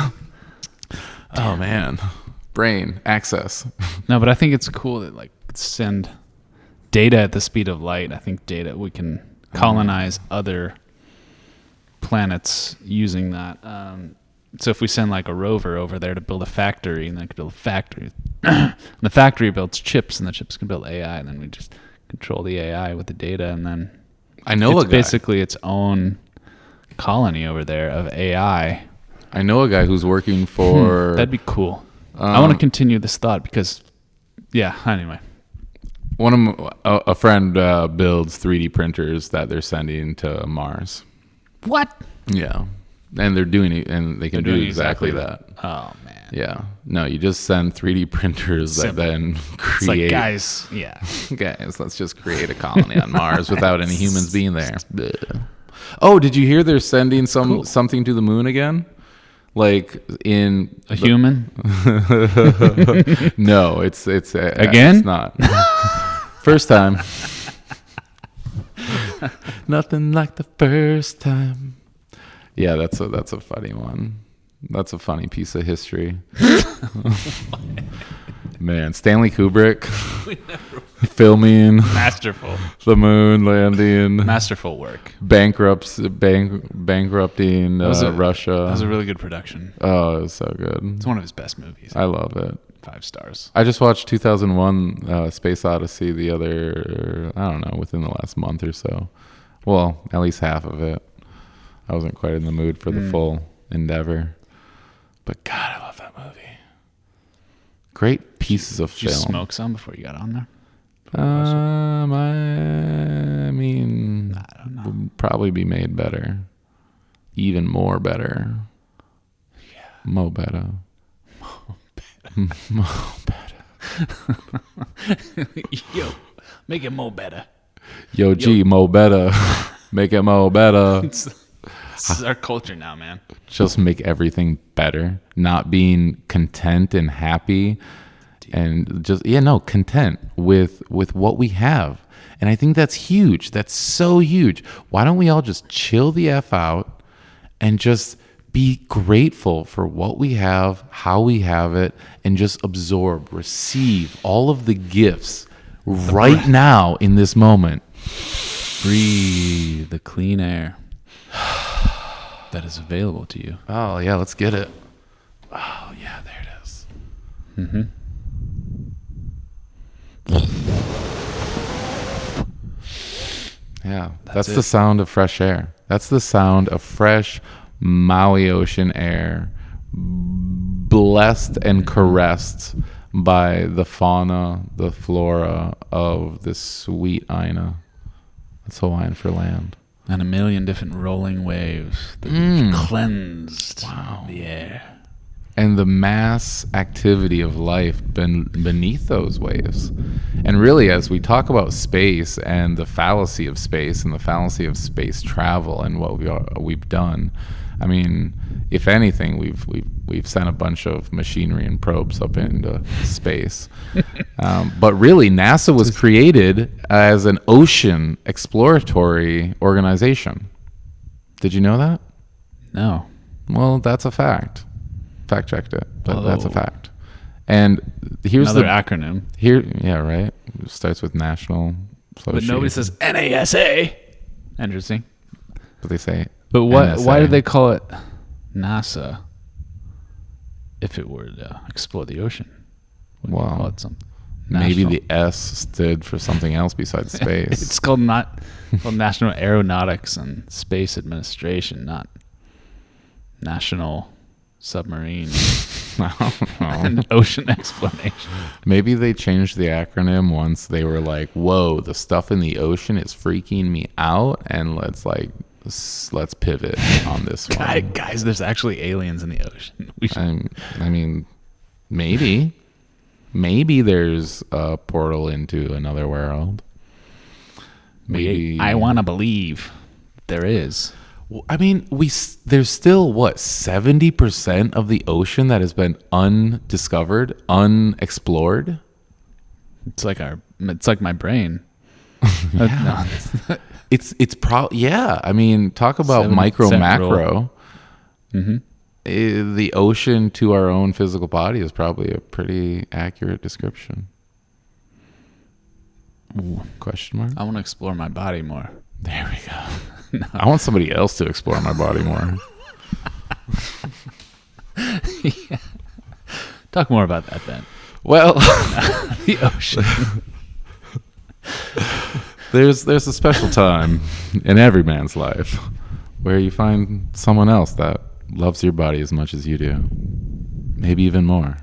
Oh man. Brain access. No, but I think it's cool that like send data at the speed of light. I think we can colonize other planets using that. So if we send like a rover over there to build a factory, and then could build a factory, and the factory builds chips, and the chips can build AI, and then we just control the AI with the data, and then I know it's basically its own colony over there of AI. I know a guy who's working for. That'd be cool. I want to continue this thought because, anyway. A friend builds 3D printers that they're sending to Mars. What? Yeah, and they're doing it, and they can do exactly that. Oh man. Yeah, no, you just send 3D printers that then create. It's like, guys, let's just create a colony on Mars without any humans being there. Bleh. Oh, did you hear they're sending something to the moon again? Like in a human? No, it's again. It's not. First time. Nothing like the first time. Yeah, that's a funny one. That's a funny piece of history. Man, Stanley Kubrick filming Masterful. the moon landing. Masterful work. Bankrupting Russia. That was a really good production. Oh, it was so good. It's one of his best movies. I love it. 5 stars. I just watched 2001 Space Odyssey within the last month or so. Well, at least half of it. I wasn't quite in the mood for the full endeavor. But God, I love that movie. Great pieces of Did you film. smoke some before you got on there? I mean, I don't know. would probably be made better. Even more better. Yeah. Mo better. Mo better. Yo, make it more better. Yo, G, mo better. Make it mo better. This is our culture now, man. Just make everything better. Not being content and happy. And just, content with what we have. And I think that's huge. That's so huge. Why don't we all just chill the F out and just be grateful for what we have, how we have it, and just absorb, receive all of the gifts right now in this moment. Breathe the clean air that is available to you. Oh, yeah, let's get it. Oh, yeah, there it is. Mm-hmm. Yeah, that's the sound of fresh air. That's the sound of fresh Maui ocean air, blessed and caressed by the fauna, the flora of this sweet Aina. That's Hawaiian for land. And a million different rolling waves that cleansed the air. and the mass activity of life beneath those waves. And really, as we talk about space and the fallacy of space and the fallacy of space travel and what we've done, I mean, if anything, we've sent a bunch of machinery and probes up into space. But really, NASA was created as an ocean exploratory organization. Did you know that? No. Well, that's a fact. Fact checked it, but that's a Oh. fact. And here's Another the acronym. yeah, right. It starts with National. But nobody says NASA. Interesting. But they say. But why NSA. did they call it NASA if it were to explore the ocean? Wouldn't they Well, call it something? Maybe National? the S stood for something else besides space. It's called National Aeronautics and Space Administration, not National Submarine I don't know. and Ocean Exploration. Maybe they changed the acronym once they were like, "Whoa, the stuff in the ocean is freaking me out," and let's pivot on this one. Guys, there's actually aliens in the ocean. We should, I mean, maybe there's a portal into another world. Maybe I want to believe there is. I mean, there's still what 70% of the ocean that has been undiscovered, unexplored. It's like my brain. Yeah. No. Yeah. I mean, talk about 70% micro rule. macro. The ocean to our own physical body is probably a pretty accurate description. Question mark? I want to explore my body more. There we go. I want somebody else to explore my body more. Yeah. Talk more about that then. Well, The ocean. there's a special time in every man's life where you find someone else that loves your body as much as you do, maybe even more.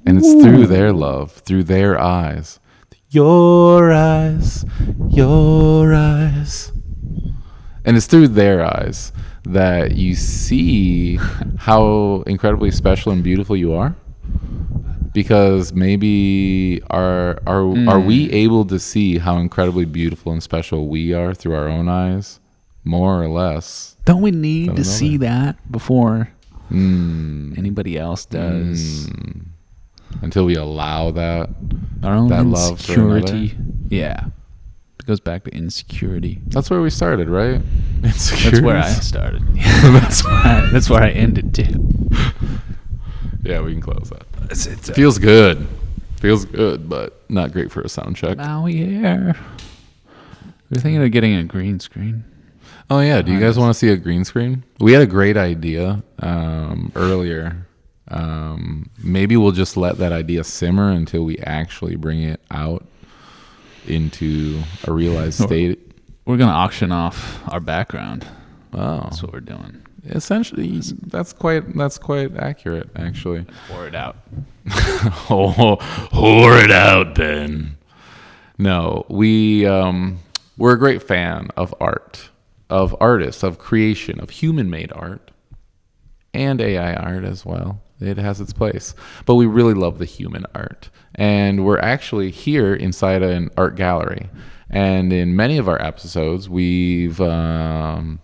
And it's through their love, through their eyes. Your eyes, your eyes. And it's through their eyes that you see how incredibly special and beautiful you are. Because maybe are we able to see how incredibly beautiful and special we are through our own eyes, more or less? Don't we need Don't to know see that before anybody else does? Until we allow that Our own that love for another? insecurity. Yeah. It goes back to insecurity. That's where we started, right? That's where I started. That's where I ended too. Yeah, we can close that. Feels good. Feels good, but not great for a sound check. Now yeah. We're thinking of getting a green screen. Oh yeah, do you guys want to see a green screen? We had a great idea earlier. Maybe we'll just let that idea simmer until we actually bring it out into a realized state. We're gonna auction off our background. Oh, That's what we're doing. essentially, that's quite accurate, actually. Pour it out. Whore it out, Ben. No, we're a great fan of art, of artists, of creation, of human-made art, and AI art as well. It has its place. But we really love the human art. And we're actually here inside an art gallery. And in many of our episodes, we have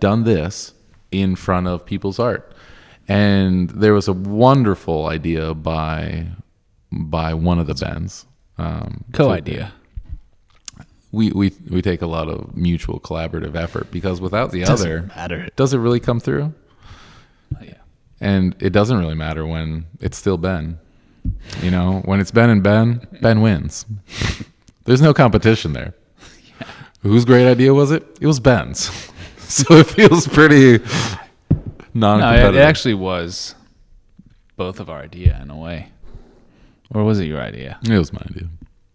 done this in front of people's art. And there was a wonderful idea by one of the Bens. Co-idea. We take a lot of mutual collaborative effort because without the Doesn't other, matter. does it really come through? Oh, yeah. And it doesn't really matter when it's still Ben. You know, when it's Ben and Ben, Ben wins. There's no competition there. Yeah. Whose great idea was it? It was Ben's. So it feels pretty No, non-competitive. it actually was both of our idea in a way. Or was it your idea? It was my idea.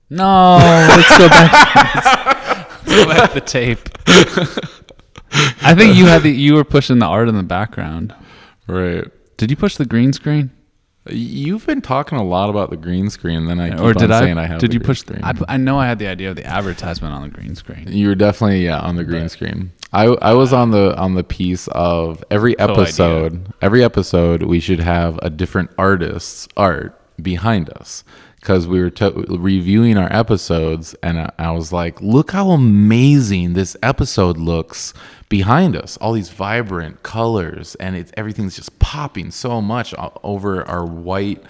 No, let's go back. Let's go back to the tape. I think you were pushing the art in the background. Right. Did you push the green screen? You've been talking a lot about the green screen, then I keep Or did on saying I have Did the you green push? screen. I know I had the idea of the advertisement on the green screen. You were definitely on the green screen. I was on the piece of every episode we should have a different artist's art behind us, because we were reviewing our episodes, and I was like, look how amazing this episode looks behind us, all these vibrant colors, and everything's just popping so much over our white,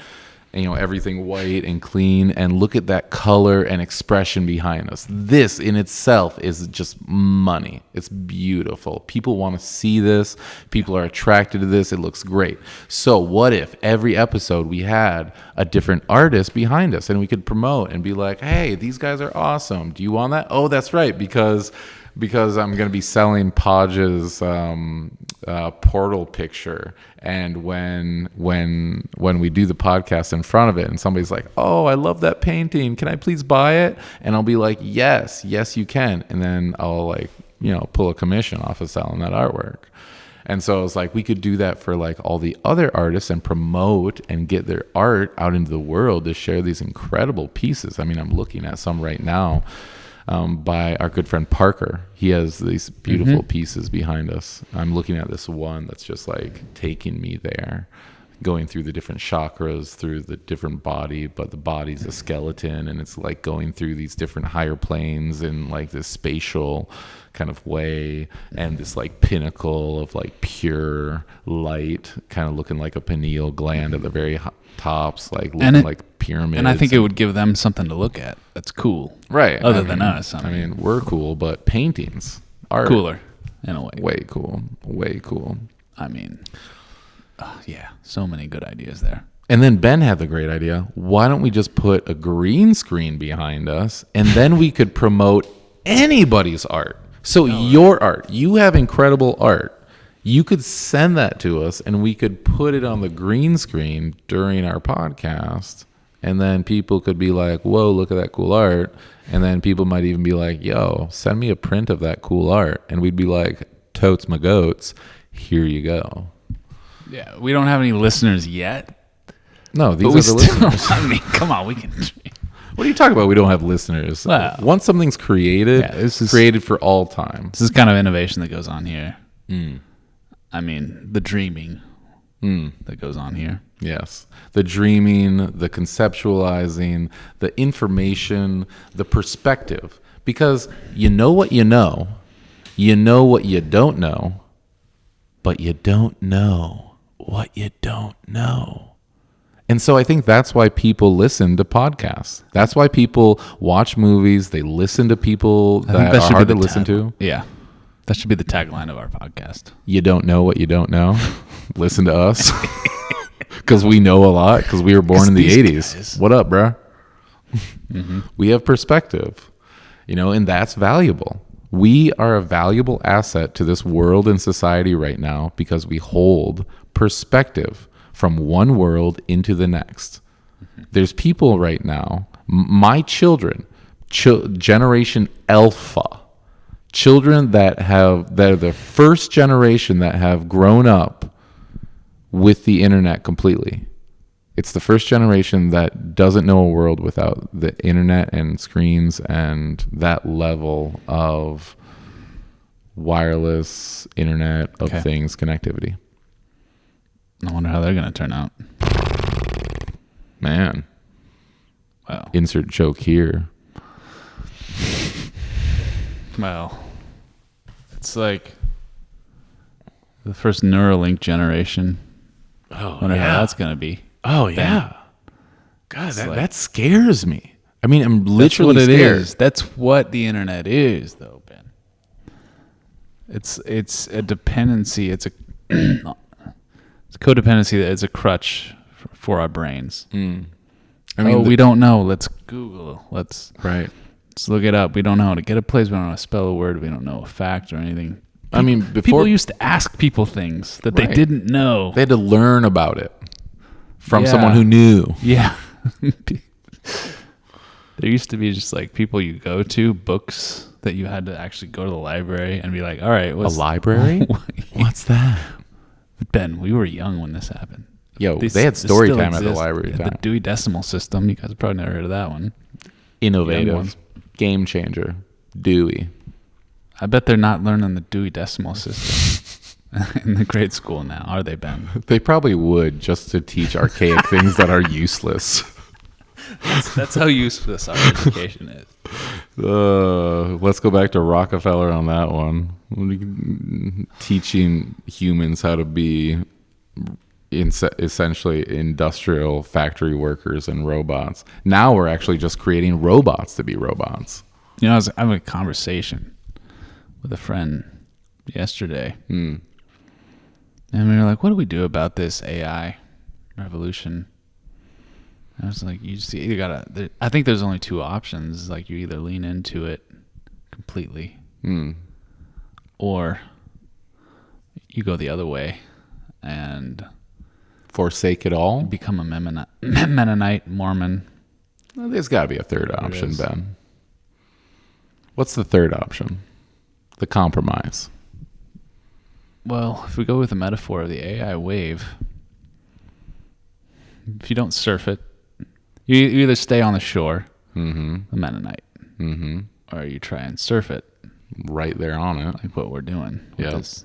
everything white and clean, and look at that color and expression behind us. This in itself is just money. It's beautiful. People want to see this. People are attracted to this. It looks great. So what if every episode we had a different artist behind us, and we could promote and be like, hey, these guys are awesome. Do you want that? Oh, that's right, because I'm going to be selling Podge's portal picture, and when we do the podcast in front of it, and somebody's like, oh, I love that painting, can I please buy it? And I'll be like, yes you can, and then I'll pull a commission off of selling that artwork. And so it's like we could do that for like all the other artists and promote and get their art out into the world to share these incredible pieces. I mean, I'm looking at some right now by our good friend Parker. He has these beautiful pieces behind us. I'm looking at this one that's just like taking me there, going through the different chakras, through the different body, but the body's a skeleton, and it's like going through these different higher planes in like this spatial kind of way, and this like pinnacle of like pure light, kind of looking like a pineal gland at the very tops, like looking like pyramids. And I think it would give them something to look at. That's cool, right? Other than us, I mean, we're cool, but paintings are cooler in a way. Way cool. I mean, yeah, so many good ideas there. And then Ben had the great idea. Why don't we just put a green screen behind us, and then we could promote anybody's art? So your art, you have incredible art. You could send that to us, and we could put it on the green screen during our podcast, and then people could be like, whoa, look at that cool art. And then people might even be like, yo, send me a print of that cool art. And we'd be like, totes my goats, here you go. Yeah, we don't have any listeners yet. No, these are the listeners. I mean, come on, we can. What are you talking about? We don't have listeners. Well, once something's created, it's created for all time. This is kind of innovation that goes on here. I mean, the dreaming that goes on here. Yes. The dreaming, the conceptualizing, the information, the perspective. Because you know what you know what you don't know, but you don't know what you don't know. And so I think that's why people listen to podcasts. That's why people watch movies. They listen to people that are hard to listen to. Yeah. That should be the tagline of our podcast. You don't know what you don't know. Listen to us. Because we know a lot, because we were born in the 80s. Guys. What up, bro? We have perspective, and that's valuable. We are a valuable asset to this world and society right now because we hold perspective from one world into the next. There's people right now, my children, Generation Alpha, children that are the first generation that have grown up with the internet completely. It's the first generation that doesn't know a world without the internet and screens and that level of wireless internet of things connectivity. I wonder how they're going to turn out. Man. Wow. Insert joke here. Well, it's like the first Neuralink generation. Oh, wonder how that's going to be. Oh, yeah. God, that scares me. I mean, I'm literally that's what scared. It is. That's what the internet is, though, Ben. It's a dependency. It's a codependency. That is a crutch for our brains. I mean, we don't know. Let's Google. Let's look it up. We don't know how to get a place. We don't know how to spell a word. We don't know a fact or anything. I mean, before people used to ask people things that they didn't know. They had to learn about it from someone who knew. Yeah. There used to be just like people you go to, books that you had to actually go to the library and be like, all right. A library? What's that? Ben, we were young when this happened. Yo, they had story time at the library. The Dewey Decimal System. You guys have probably never heard of that one. Innovative. Game changer. Dewey. I bet they're not learning the Dewey Decimal System in the grade school now, are they, Ben? They probably would, just to teach archaic things that are useless. That's how useless our education is. Let's go back to Rockefeller on that one. Teaching humans how to be essentially industrial factory workers and robots. Now we're actually just creating robots to be robots. You know, I was having a conversation with a friend yesterday, and we were like, "What do we do about this AI revolution?" I was like, "You just either gotta." I think there's only two options. Like, you either lean into it completely, or you go the other way and forsake it all. become a Mennonite, Mormon. Well, there's got to be a third option, is. Ben. What's the third option? The compromise. Well, if we go with the metaphor of the AI wave, if you don't surf it, you either stay on the shore, the Mennonite, or you try and surf it, Right there on it. like what we're doing. with Yep. this.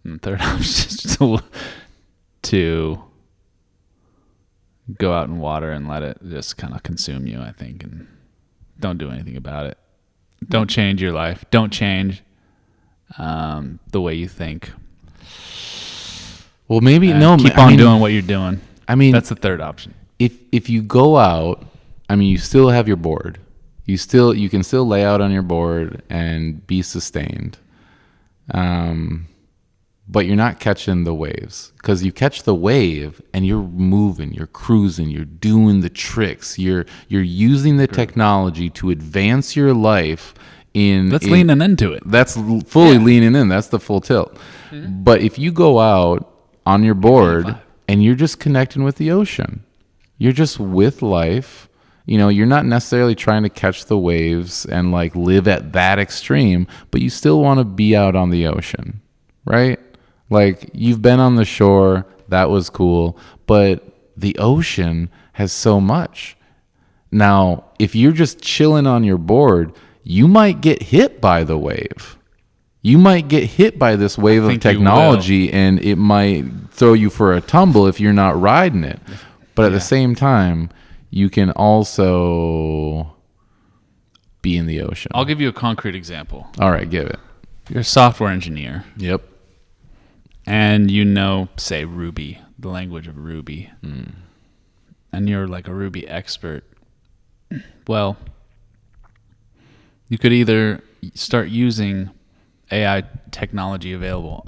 And the third option is to go out in water and let it just kind of consume you, I think, and don't do anything about it. Don't change your life. Don't change the way you think. Well, maybe Keep on doing what you're doing. I mean, That's the third option. if you go out, I mean, you still have your board. You can still lay out on your board and be sustained. But you're not catching the waves, because you catch the wave and you're moving, you're cruising, you're doing the tricks, you're using the technology to advance your life. That's leaning into it. That's fully leaning in. That's the full tilt. But if you go out on your board and you're just connecting with the ocean, you're just with life. You know, you're not necessarily trying to catch the waves and like live at that extreme, but you still want to be out on the ocean, right? Like, you've been on the shore, that was cool, but the ocean has so much. Now, if you're just chilling on your board, you might get hit by the wave. You might get hit by this wave of think you technology, and it might throw you for a tumble if you're not riding it. But at the same time, you can also be in the ocean. I'll give you a concrete example. All right, give it. You're a software engineer, Yep. and you know, say, Ruby, the language of Ruby, and you're like a Ruby expert. Well, you could either start using AI technology available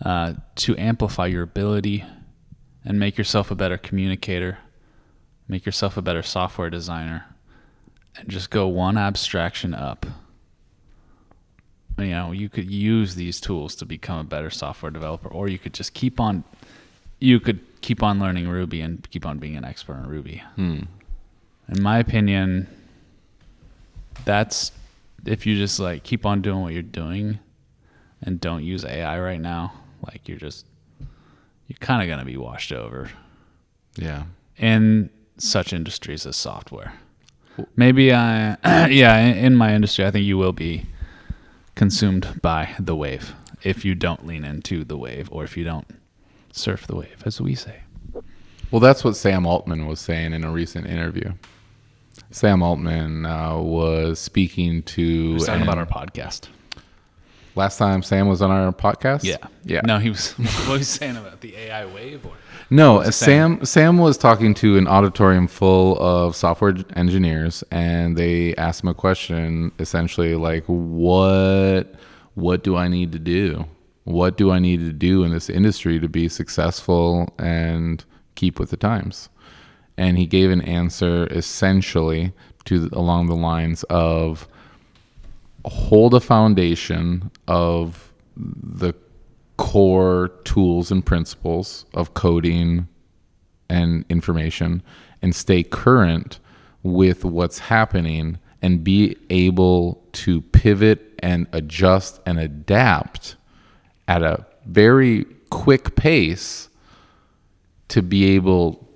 to amplify your ability and make yourself a better communicator, make yourself a better software designer, and just go one abstraction up. You know, you could use these tools to become a better software developer, or you could just keep on learning Ruby and keep on being an expert on Ruby. In my opinion, that's, if you just like keep on doing what you're doing and don't use AI right now, like you're kind of going to be washed over Yeah. in such industries as software. Maybe in my industry, I think you will be consumed by the wave if you don't lean into the wave, or if you don't surf the wave, as we say. Well, that's what Sam Altman was saying in a recent interview. Sam Altman was speaking to... We're talking about our podcast. Last time Sam was on our podcast? Yeah. No, he was... What was he saying about the AI wave? Or No, he saying? Sam was talking to an auditorium full of software engineers, and they asked him a question, essentially like, what do I need to do? What do I need to do in this industry to be successful and keep with the times? And he gave an answer essentially along the lines of, hold a foundation of the core tools and principles of coding and information, and stay current with what's happening, and be able to pivot and adjust and adapt at a very quick pace to be able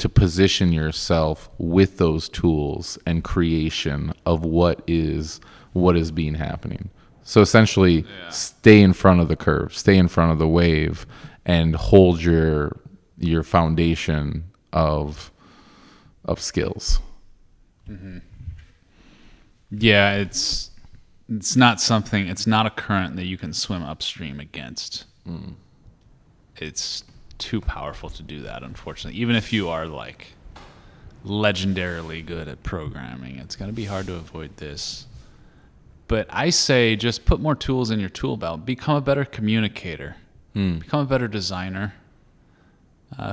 to position yourself with those tools and creation of what is being happening. So essentially, stay in front of the curve, stay in front of the wave, and hold your foundation of skills. Yeah, it's not something. It's not a current that you can swim upstream against. It's too powerful to do that, unfortunately. Even if you are like legendarily good at programming, it's going to be hard to avoid this. But I say just put more tools in your tool belt. Become a better communicator. Become a better designer.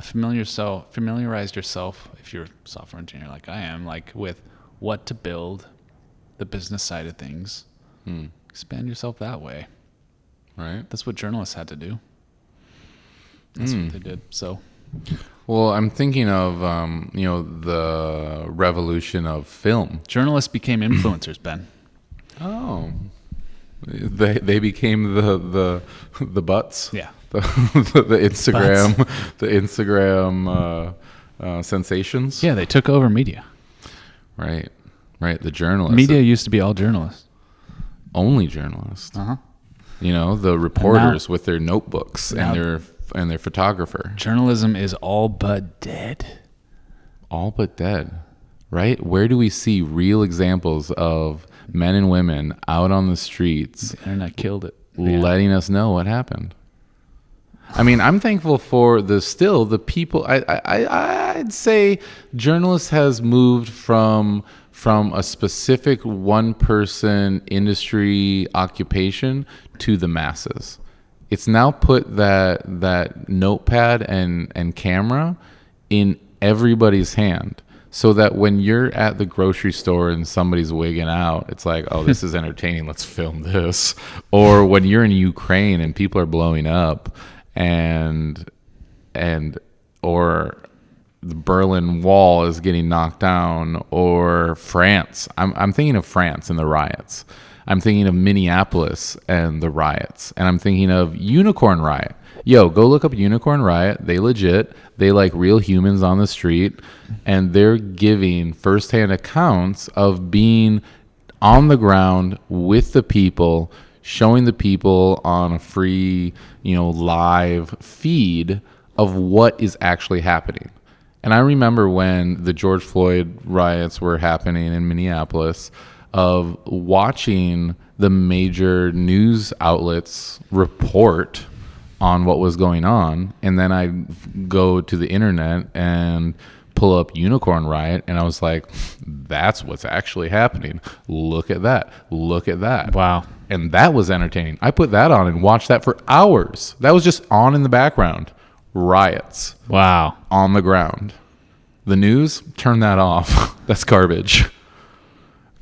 Familiarize yourself, if you're a software engineer like I am, like with what to build, the business side of things. Expand yourself that way. Right. That's what journalists had to do. That's what they did. So, well, I'm thinking of the revolution of film. journalists became influencers, Ben. Oh, they became the butts. Yeah. The Instagram sensations. Yeah, they took over media. Right. The journalists. Media used to be all journalists. Only journalists. Uh-huh. The reporters with their notebooks and their photographer. Journalism is all but dead. All but dead. Right? Where do we see real examples of men and women out on the streets The internet killed it. letting us know what happened? I mean, I'm thankful for the people. I'd say journalists has moved from a specific one person industry occupation to the masses. It's now put that notepad and camera in everybody's hand, so that when you're at the grocery store and somebody's wigging out, it's like, oh, this is entertaining, let's film this. Or when you're in Ukraine and people are blowing up, or the Berlin Wall is getting knocked down, or France. I'm thinking of France and the riots. I'm thinking of Minneapolis and the riots. And I'm thinking of Unicorn Riot. Yo, go look up Unicorn Riot. They like real humans on the street, and they're giving firsthand accounts of being on the ground with the people, showing the people on a free, live feed of what is actually happening. And I remember when the George Floyd riots were happening in Minneapolis, of watching the major news outlets report on what was going on. And then I go to the internet and pull up Unicorn Riot, and I was like, that's what's actually happening. Look at that. Look at that. Wow. And that was entertaining. I put that on and watched that for hours. That was just on in the background. Riots. Wow. On the ground. The news, turn that off. That's garbage.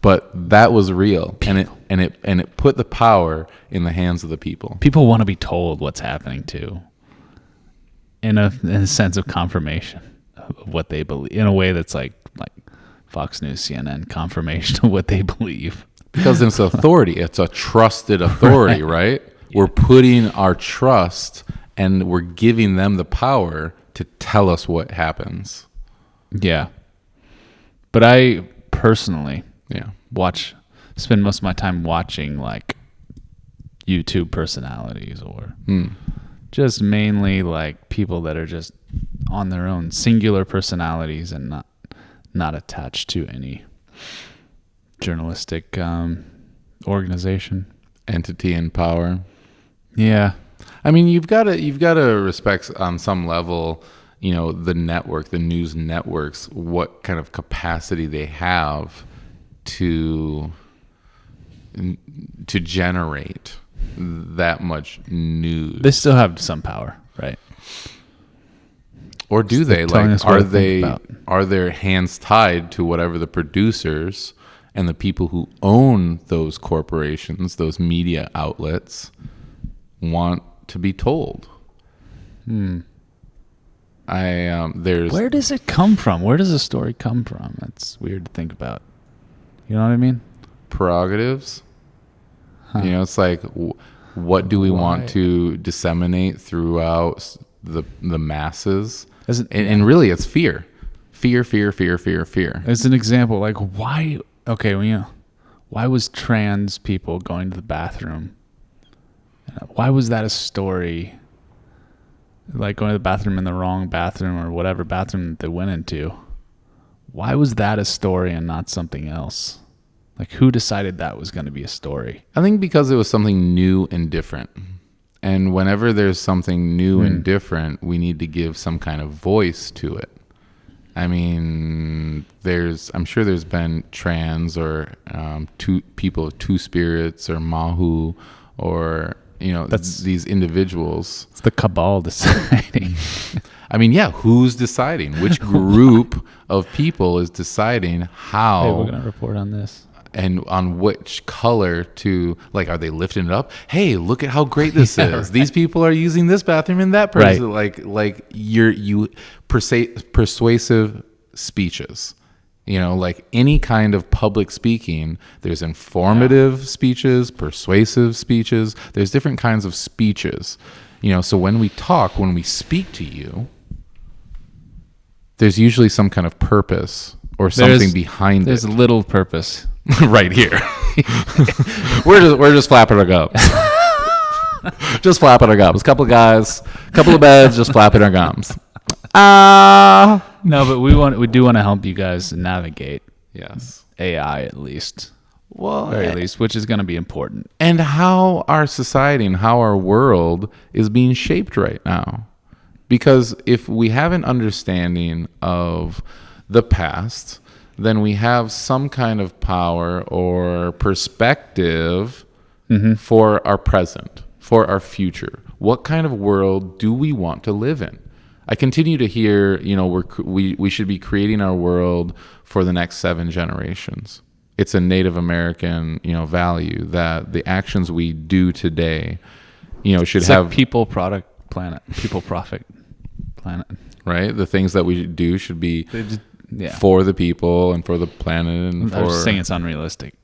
But that was real, and it put the power in the hands of the people. People want to be told what's happening too, in a sense of confirmation of what they believe, in a way that's like Fox News, CNN, confirmation of what they believe. Because it's authority. It's a trusted authority, right? Yeah. We're putting our trust, and we're giving them the power to tell us what happens. Yeah. But I personally spend most of my time watching like YouTube personalities, or just mainly like people that are just on their own, singular personalities, and not attached to any journalistic organization, entity, and power. Yeah. I mean, you've got to respect on some level, the network, the news networks, what kind of capacity they have to generate that much news. They still have some power, right? Or do they? Like, are their hands tied to whatever the producers and the people who own those corporations, those media outlets, want to be told? Where does it come from? Where does a story come from? That's weird to think about. You know what I mean? Prerogatives. It's like, what do we want to disseminate throughout the masses? And really, it's fear. Fear, fear, fear, fear, fear. As an example, like why? Okay, why was trans people going to the bathroom? Why was that a story? Like going to the bathroom in the wrong bathroom or whatever bathroom they went into. Why was that a story and not something else? Like who decided that was going to be a story? I think because it was something new and different. And whenever there's something new and different, we need to give some kind of voice to it. I mean, I'm sure there's been trans or people of two spirits or Mahu or, these individuals. It's the cabal deciding. I mean, yeah, who's deciding? Which group of people is deciding how? Hey, we're going to report on this. And on which color to, like, are they lifting it up? Hey, look at how great this is. Right. These people are using this bathroom and that person. Right. Persuasive speeches. Like any kind of public speaking, there's informative speeches, persuasive speeches. There's different kinds of speeches. So when we speak to you, there's usually some kind of purpose or something behind it. There's a little purpose. Right here. we're just flapping our gums. Just flapping our gums. Couple of guys, couple of beds, just flapping our gums. No, but we do want to help you guys navigate. Yes. AI at least. Well, very least, which is going to be important. And how our society and how our world is being shaped right now. Because if we have an understanding of the past, then we have some kind of power or perspective for our present, for our future. What kind of world do we want to live in? I continue to hear, we should be creating our world for the next 7 generations. It's a Native American, value that the actions we do today, should have like people, product, planet, people, profit, planet. Right? The things that we do should be for the people and for the planet. And I was just saying it's unrealistic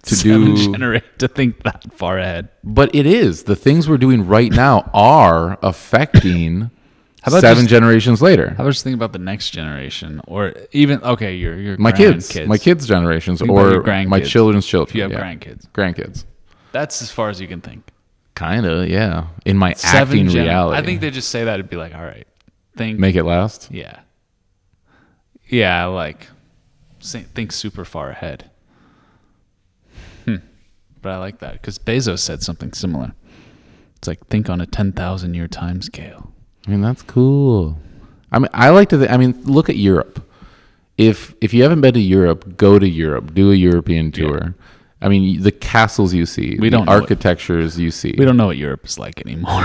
to to think that far ahead. But it is. The things we're doing right now are affecting 7 generations later. How about just think about the next generation, or even your my kids' generations, or my children's children. If you have grandkids. That's as far as you can think. Kinda, yeah. In my acting reality, I think they just say that it'd be like, all right, make it last. Yeah, like think super far ahead. But I like that because Bezos said something similar. It's like think on a 10,000 year time scale. I mean, that's cool. I mean, I like to. Look at Europe. If you haven't been to Europe, go to Europe. Do a European tour. Yeah. I mean, the castles you see, the architectures you see. We don't know what Europe is like anymore.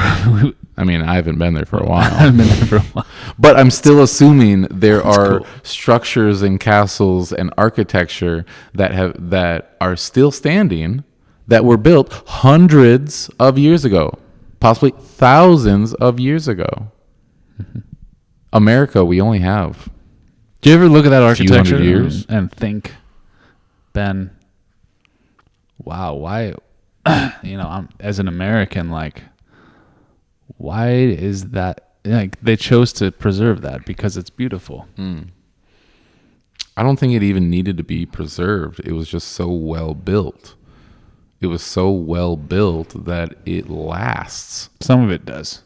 I mean, I haven't been there for a while. I haven't been there for a while. But I'm still assuming there are structures and castles and architecture that are still standing, that were built hundreds of years ago, possibly thousands of years ago. America, we only have. Do you ever look at that architecture years and think, Ben, wow, why, I'm as an American, like, why is that? Like, they chose to preserve that because it's beautiful. I don't think it even needed to be preserved. It was just so well built. It was so well built that it lasts. Some of it does.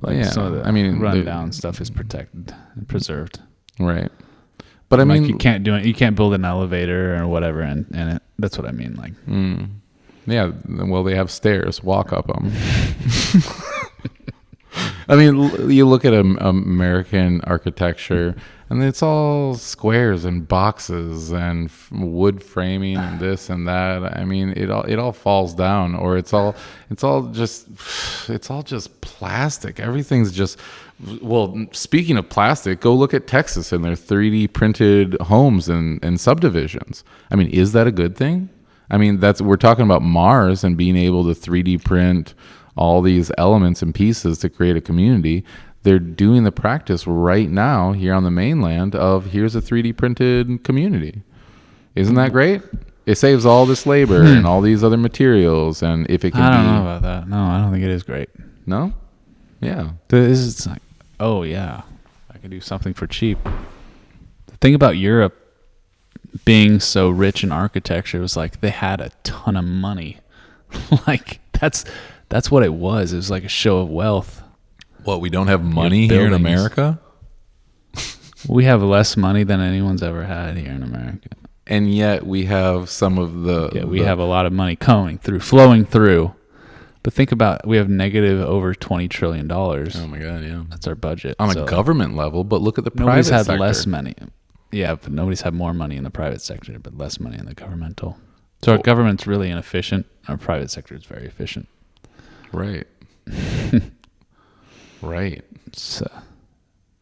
Like yeah, some of the rundown stuff is protected and preserved. Right. But I mean, you can't do it. You can't build an elevator or whatever, and it. That's what I mean. Like, yeah. Well, they have stairs. Walk up them. I mean, you look at American architecture, and it's all squares and boxes and wood framing and this and that. I mean, it all falls down, or it's all just plastic. Everything's just. Well, speaking of plastic, go look at Texas and their 3D printed homes and subdivisions. I mean, is that a good thing? I mean, we're talking about Mars and being able to 3D print all these elements and pieces to create a community. They're doing the practice right now here on the mainland of here's a 3D printed community. Isn't that great? It saves all this labor and all these other materials. And if it can I don't know about that. No, I don't think it is great. No? Yeah. It's like, oh yeah, can do something for cheap. The thing about Europe being so rich in architecture was like they had a ton of money. Like that's what it was. It was like a show of wealth. What, we don't have money here in buildings. America? We have less money than anyone's ever had here in America. And yet we have some of the... Yeah, we have a lot of money flowing through. But think about, we have negative over $20 trillion. Oh my God, yeah. That's our budget. On So a government level, but look at the private nobody's had sector. less money. Yeah, but nobody's had more money in the private sector, but less money in the governmental. So our government's really inefficient. Our private sector is very efficient. Right. Right. It's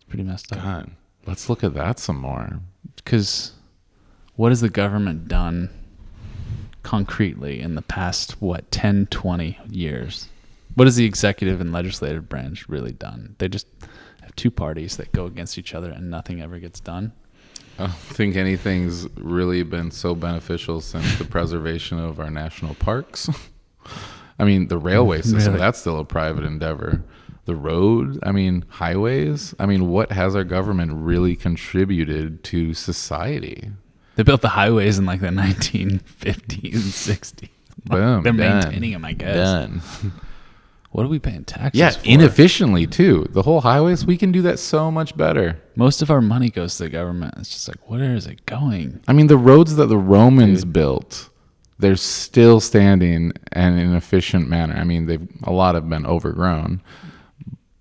pretty messed up. God, let's look at that some more. Because what has the government done concretely in the past, 10, 20 years? What has the executive and legislative branch really done? They just have two parties that go against each other and nothing ever gets done. I don't think anything's really been so beneficial since the preservation of our national parks. I mean, the railway system, Really? that's still a private endeavor. The road, I mean, highways. I mean, what has our government really contributed to society? They built the highways in like the 1950s and 60s. Boom. They're done, maintaining them, I guess. Done. What are we paying taxes Yeah, for? inefficiently too. The whole highways, we can do that so much better. Most of our money goes to the government. It's just like, where is it going? I mean, the roads that the Romans built, they're still standing in an efficient manner. I mean, a lot have been overgrown,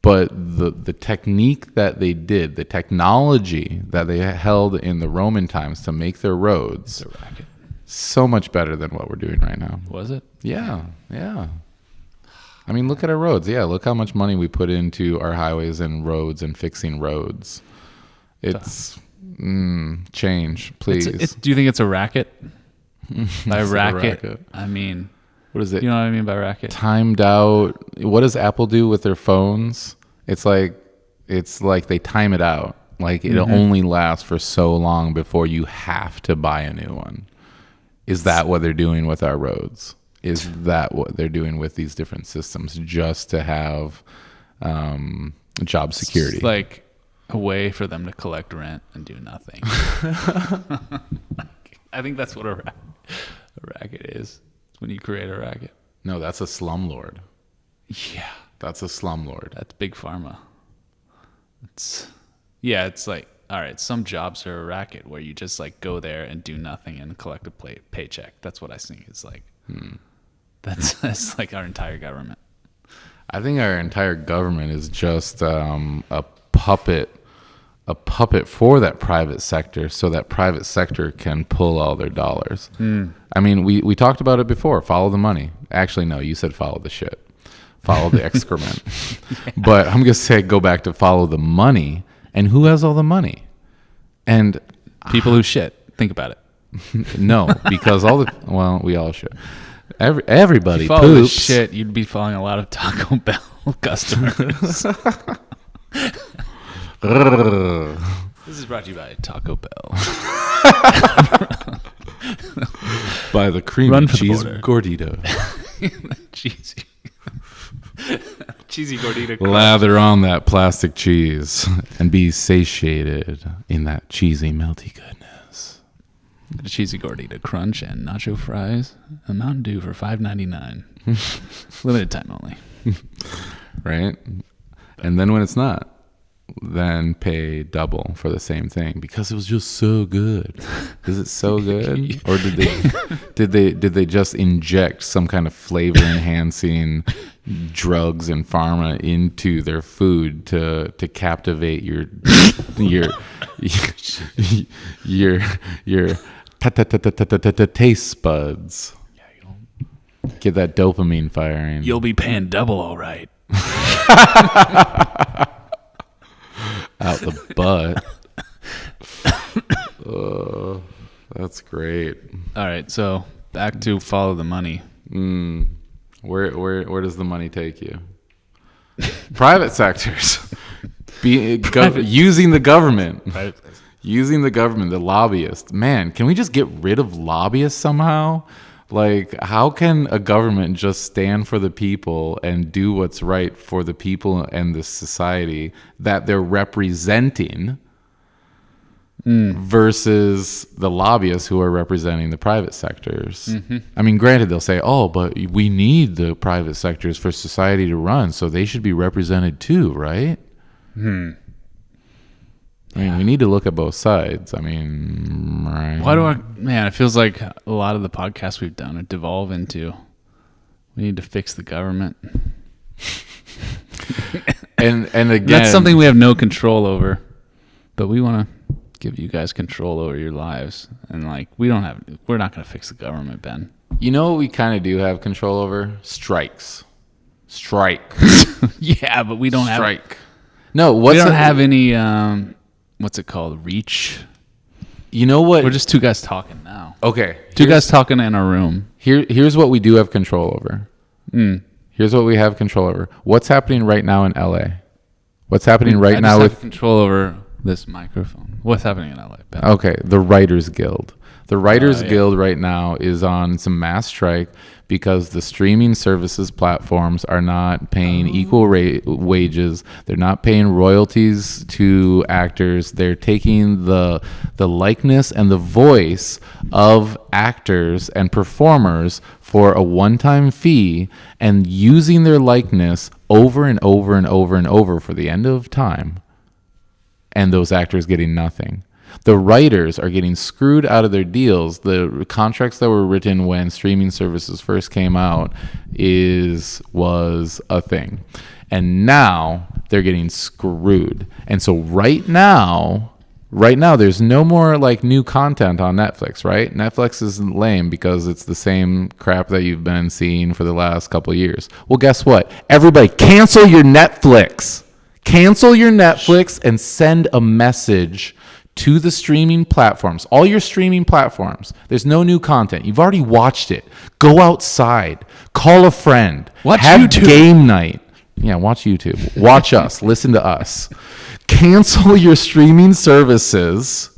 but the technique that they did, the technology that they held in the Roman times to make their roads, It's a racket. so much better than what we're doing right now. Was it? Yeah, yeah. I mean, look at our roads. Yeah, look how much money we put into our highways and roads and fixing roads. It's change, please. Do you think it's a racket? By It's a racket, racket. I mean, What is it? you know what I mean by racket? Timed out. What does Apple do with their phones? It's like they time it out. Like it only lasts for so long before you have to buy a new one. Is that what they're doing with our roads? Is that what they're doing with these different systems just to have job security? It's like a way for them to collect rent and do nothing. I think that's what a racket is. It's when you create a racket. No, that's a slumlord. Yeah. That's a slumlord. That's big pharma. It's like, all right, some jobs are a racket where you just like go there and do nothing and collect a paycheck. That's what I think is like. That's like our entire government. I think our entire government is just a puppet for that private sector, so that private sector can pull all their dollars. I mean, we talked about it before. Follow the money. Actually, no, you said follow the shit. Follow the excrement. But I'm gonna say go back to follow the money. And who has all the money? And People who shit. Think about it. no, because we all should. Everybody If you follow the poops. shit, you'd be following a lot of Taco Bell customers. This is brought to you by Taco Bell. By the creamy Run for the cheese border. gordita. Cheesy gordita. crunch. Lather on that plastic cheese and be satiated in that cheesy, melty goodness. A cheesy gordita crunch and nacho fries. A Mountain Dew for $5.99. Limited time only. Right? And then when it's not, then pay double for the same thing because it was just so good. Is it so good? Or did they just inject some kind of flavor enhancing drugs and pharma into their food to captivate your taste buds? Get that dopamine firing. You'll be paying double, all right. Out the butt. That's great. All right, so back to follow the money. Where does the money take you? Private sectors. Using the government. Using the government, the lobbyists. Man, can we just get rid of lobbyists somehow? Like, how can a government just stand for the people and do what's right for the people and the society that they're representing versus the lobbyists who are representing the private sectors? I mean, granted, they'll say, oh, but we need the private sectors for society to run, so they should be represented too, right? I mean, we need to look at both sides. I mean, right? Man, it feels like a lot of the podcasts we've done would devolve into, we need to fix the government. And again, That's something we have no control over, but we want to give you guys control over your lives. And like, we're not going to fix the government, Ben. you know what we kind of do have control over? Strike. Yeah, but we don't Strike. No, we don't have any, what's it called? Reach. You know what? We're just two guys talking now. Okay. Two guys talking in a room. Here's what we do have control over. Here's what we have control over. What's happening right now in LA? What's happening right now with control over this microphone? What's happening in LA, Ben? Okay, the Writers Guild. The Writers Guild right now is on some mass strike because the streaming services platforms are not paying equal wages. They're not paying royalties to actors. They're taking the likeness and the voice of actors and performers for a one-time fee and using their likeness over and over and over and over for the end of time. And those actors getting nothing. The writers are getting screwed out of their deals. The contracts that were written when streaming services first came out was a thing. And now they're getting screwed. And so right now there's no more like new content on Netflix, right? Netflix is lame because it's the same crap that you've been seeing for the last couple of years. Well, guess what? Everybody cancel your Netflix. Cancel your Netflix and send a message to the streaming platforms, all your streaming platforms. There's no new content. You've already watched it. Go outside. Call a friend. Have YouTube. Game night. Yeah, watch YouTube. Watch us. Listen to us. Cancel your streaming services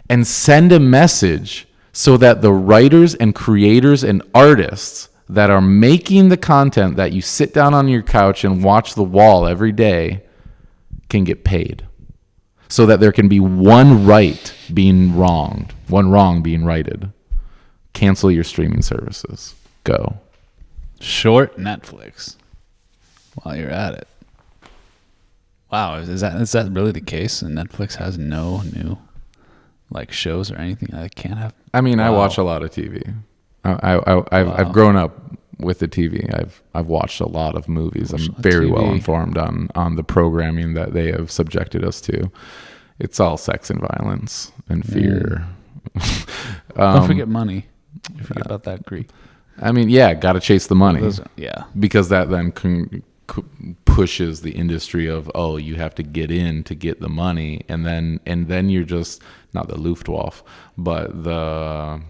and send a message so that the writers and creators and artists that are making the content that you sit down on your couch and watch the wall every day can get paid. So that there can be one right being wronged, one wrong being righted. Cancel your streaming services. Go. Short Netflix while you're at it. Wow, is that really the case? And Netflix has no new like shows or anything I can't have? I mean, Wow. I watch a lot of TV. I've grown up with the TV. I've watched a lot of movies. I'm very well informed on the programming that they have subjected us to. It's all sex and violence and fear. Don't forget money. You forget about that Greek. I mean, yeah, got to chase the money. Yeah. Because that then pushes the industry of, oh, you have to get in to get the money, and then you're just not the Luftwaffe, but the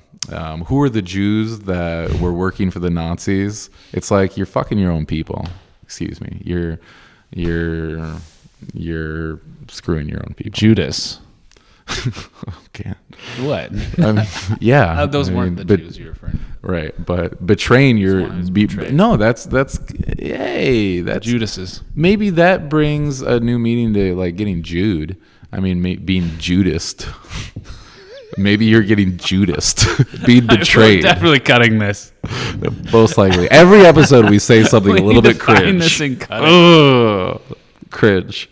who are the Jews that were working for the Nazis? It's like you're fucking your own people. Excuse me. You're screwing your own people. Judas. Okay. What? I mean, yeah. Those weren't the Jews you were referring to. Right, but betraying your no, that's hey, that's Judases. Maybe that brings a new meaning to like getting Jude. I mean, being Judist. Maybe you're getting Judist, being betrayed. We're definitely cutting this. Most likely, every episode we say something a little bit find cringe. this and cut it. Ugh, cringe.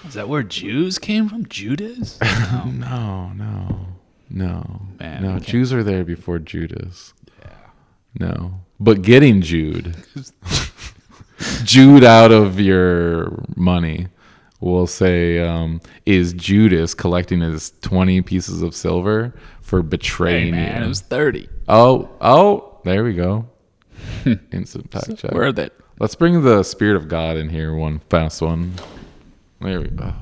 Is that where Jews came from? Judas? No. Man, No, okay. Jews are there before Judas. Yeah. No, but getting Jude out of your money. We'll say, is Judas collecting his 20 pieces of silver for betraying Man, you? it was 30. Oh, there we go. Instant fact check. Worth it. Let's bring the Spirit of God in here, one fast one. There we go.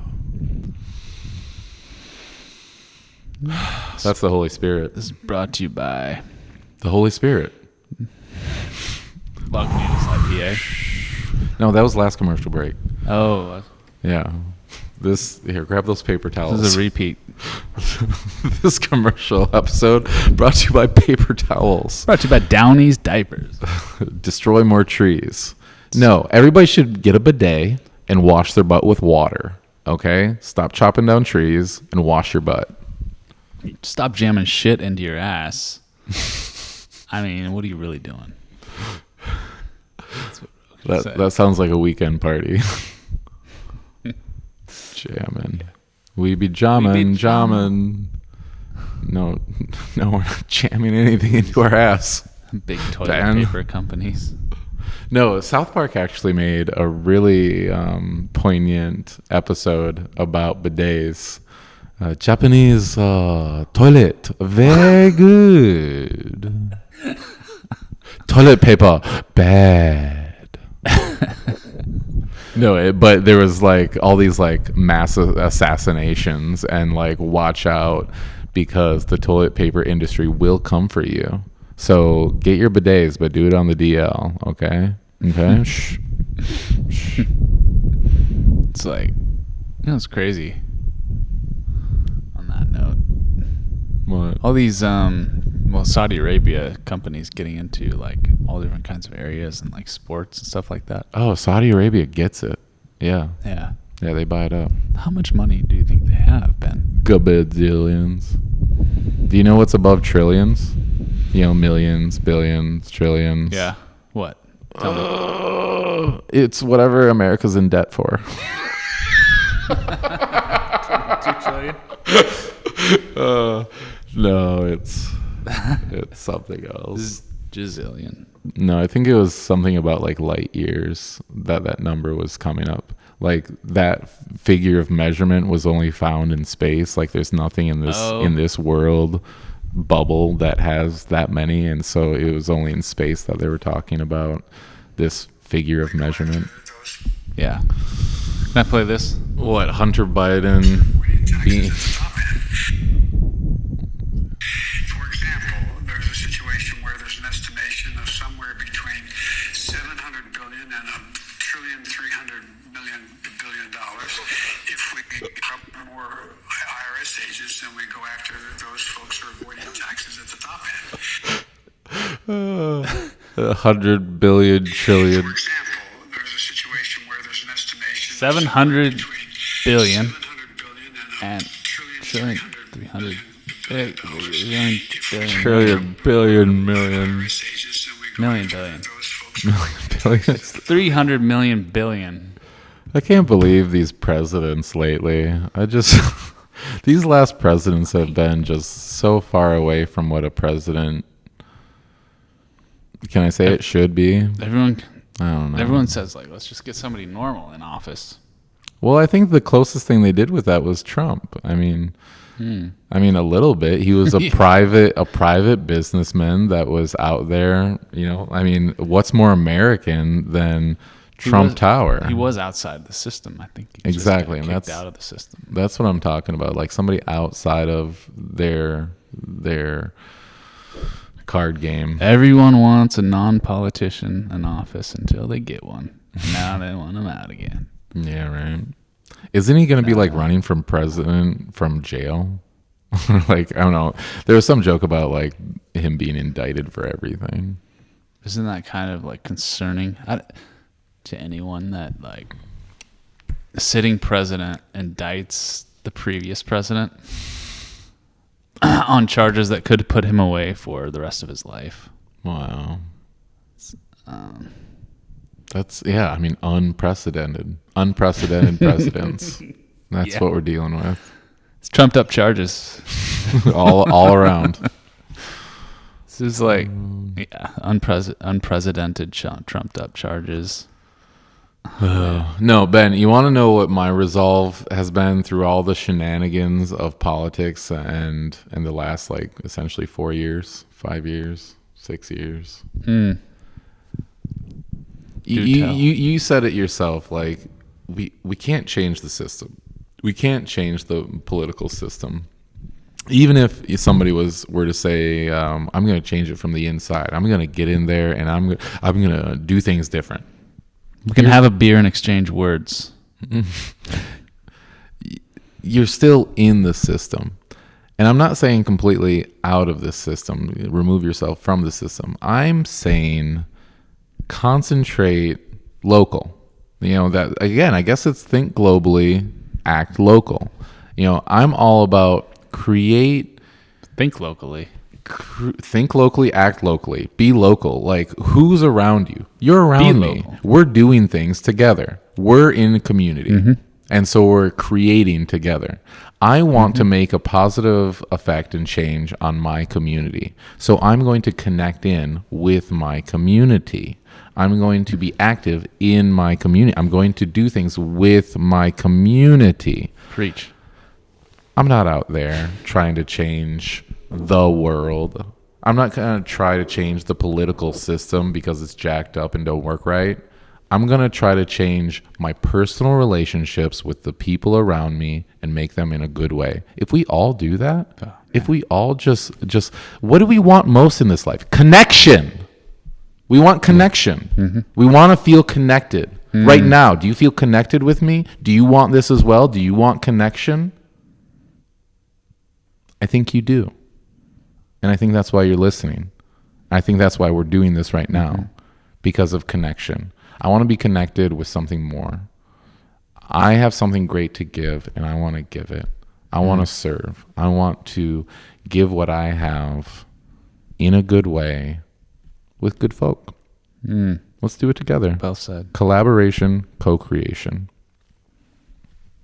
That's the Holy Spirit. This is brought to you by The Holy Spirit. Lagunitas IPA. No, that was last commercial break. Oh, Yeah. Grab those paper towels. This is a repeat. This commercial episode brought to you by paper towels. Brought to you by Downey's diapers. Destroy more trees. No, everybody should get a bidet and wash their butt with water. Okay? Stop chopping down trees and wash your butt. Stop jamming shit into your ass. I mean, what are you really doing? That sounds like a weekend party. Jamming. We be jamming. No, we're not jamming anything into our ass. Big toilet paper companies. No, South Park actually made a really poignant episode about bidets. Japanese toilet, very good. Toilet paper, bad. No, but there was like all these like mass assassinations and like watch out because the toilet paper industry will come for you. So get your bidets, but do it on the DL, okay? Okay? Shh. It's like, it's crazy. On that note, What? all these Saudi Arabia companies getting into like all different kinds of areas and like sports and stuff like that. Oh, Saudi Arabia gets it. Yeah. Yeah. Yeah, they buy it up. How much money do you think they have, Ben? Gabazillions. Do you know what's above trillions? You know, millions, billions, trillions. Yeah. What? Tell me. It's whatever America's in debt for. 2 trillion? No, it's something else. Gazillion. No, I think it was something about like light years that number was coming up. Like that figure of measurement was only found in space. Like there's nothing in this world bubble that has that many, and so it was only in space that they were talking about this figure of measurement. Yeah. Can I play this? What, Hunter Biden being... For example, there's a situation where there's an estimation of somewhere between $700 billion and $1.3 billion. If we have more IRS agents, then we go after those folks who are avoiding taxes at the top end. 100 billion trillion. For example, there's a situation where there's an estimation 700 billion 700 billion and trillion 300 Trillion, billion, million. million billion. Billion. It's 300 million billion. I can't believe these presidents lately. These last presidents have been just so far away from what a president, can I say it should be? Everyone I don't know. Everyone says like, let's just get somebody normal in office. Well, I think the closest thing they did with that was Trump. I mean, a little bit. He was a private businessman that was out there. You know, I mean, what's more American than Trump Tower? He was outside the system, I think. He Exactly, just and got kicked that's out of the system. That's what I'm talking about. Like somebody outside of their card game. Everyone wants a non-politician in office until they get one. Now they want him out again. Yeah, right. Isn't he going to be like running from president from jail? Like, I don't know. There was some joke about like him being indicted for everything. Isn't that kind of like concerning to anyone that like a sitting president indicts the previous president on charges that could put him away for the rest of his life? Wow. That's, yeah, I mean, unprecedented precedents. That's what we're dealing with. It's trumped up charges. all around. This is like, unprecedented trumped up charges. No, Ben, you want to know what my resolve has been through all the shenanigans of politics and the last like essentially 4 years, 5 years, 6 years? You said it yourself, like we can't change the system. We can't change the political system. Even if somebody were to say, I'm going to change it from the inside. I'm going to get in there and I'm going to do things different. We can have a beer and exchange words. you're still in the system. And I'm not saying completely out of this system, remove yourself from the system. I'm saying concentrate local. That again, I guess it's think globally, act local. I'm all about Think locally. Think locally, act locally, be local. Like, who's around you? You're around me. Local. We're doing things together. We're in a community. And so we're creating together. I want to make a positive effect and change on my community. So I'm going to connect in with my community. I'm going to be active in my community. I'm going to do things with my community. Preach. I'm not out there trying to change the world. I'm not going to try to change the political system because it's jacked up and don't work right. I'm going to try to change my personal relationships with the people around me and make them in a good way. If we all do that, if we all just what do we want most in this life? Connection. We want connection. We want to feel connected. Right now, do you feel connected with me? Do you want this as well? Do you want connection? I think you do. And I think that's why you're listening. I think that's why we're doing this right now, because of connection. I want to be connected with something more. I have something great to give, and I want to give it. I want to serve. I want to give what I have in a good way with good folk. Let's do it together. Well said. Collaboration, co-creation,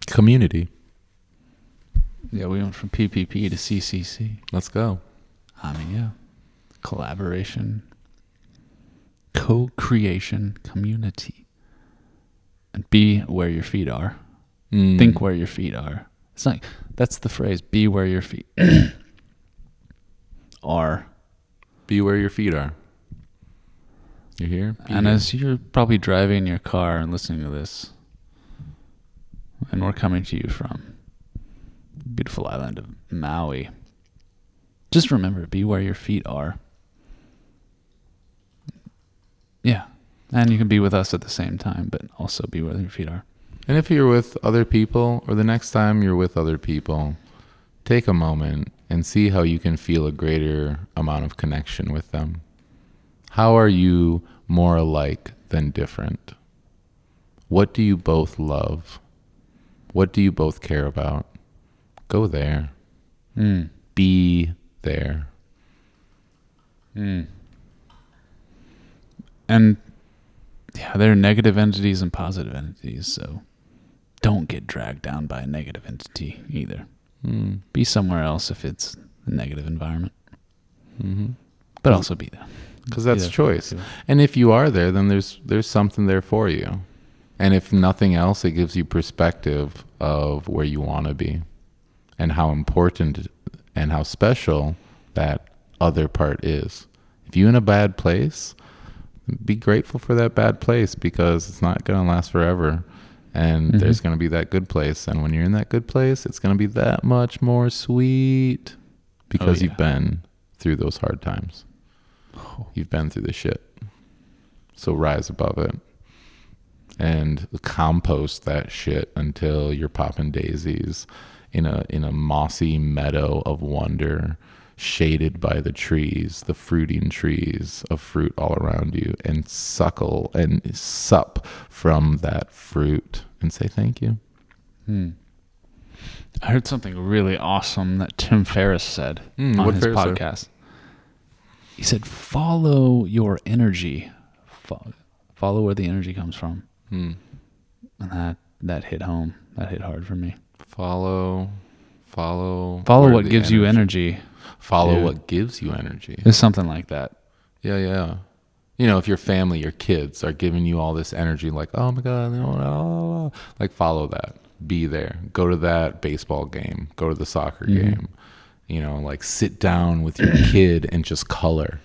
community. Yeah, we went from PPP to CCC. Let's go. Collaboration, co-creation, community, and be where your feet are. Think where your feet are. It's like that's the phrase. Be where your feet are. Be where your feet are. You hear? And as you're probably driving your car and listening to this, and we're coming to you from the beautiful island of Maui, just remember, be where your feet are. Yeah. And you can be with us at the same time, but also be where your feet are. And if you're with other people, or the next time you're with other people, take a moment and see how you can feel a greater amount of connection with them. How are you more alike than different? What do you both love? What do you both care about? Go there. Be there. And yeah, there are negative entities and positive entities, so don't get dragged down by a negative entity either. Be somewhere else if it's a negative environment. But also be there. Because that's choice. And if you are there, then there's something there for you. And if nothing else, it gives you perspective of where you want to be and how important and how special that other part is. If you're in a bad place, be grateful for that bad place, because it's not going to last forever. And there's going to be that good place. And when you're in that good place, it's going to be that much more sweet because you've been through those hard times. You've been through the shit. So rise above it and compost that shit until you're popping daisies in a mossy meadow of wonder, shaded by the trees, the fruiting trees of fruit all around you, and suckle and sup from that fruit and say thank you. I heard something really awesome that Tim Ferriss said on his podcast. He said, follow your energy. Follow where the energy comes from. And that hit home. That hit hard for me. Follow what gives you energy. Follow what gives you energy. It's something like that. Yeah. You know, if your family, your kids are giving you all this energy, like, oh my God, like follow that. Be there. Go to that baseball game. Go to the soccer game. You know, like sit down with your kid and just color.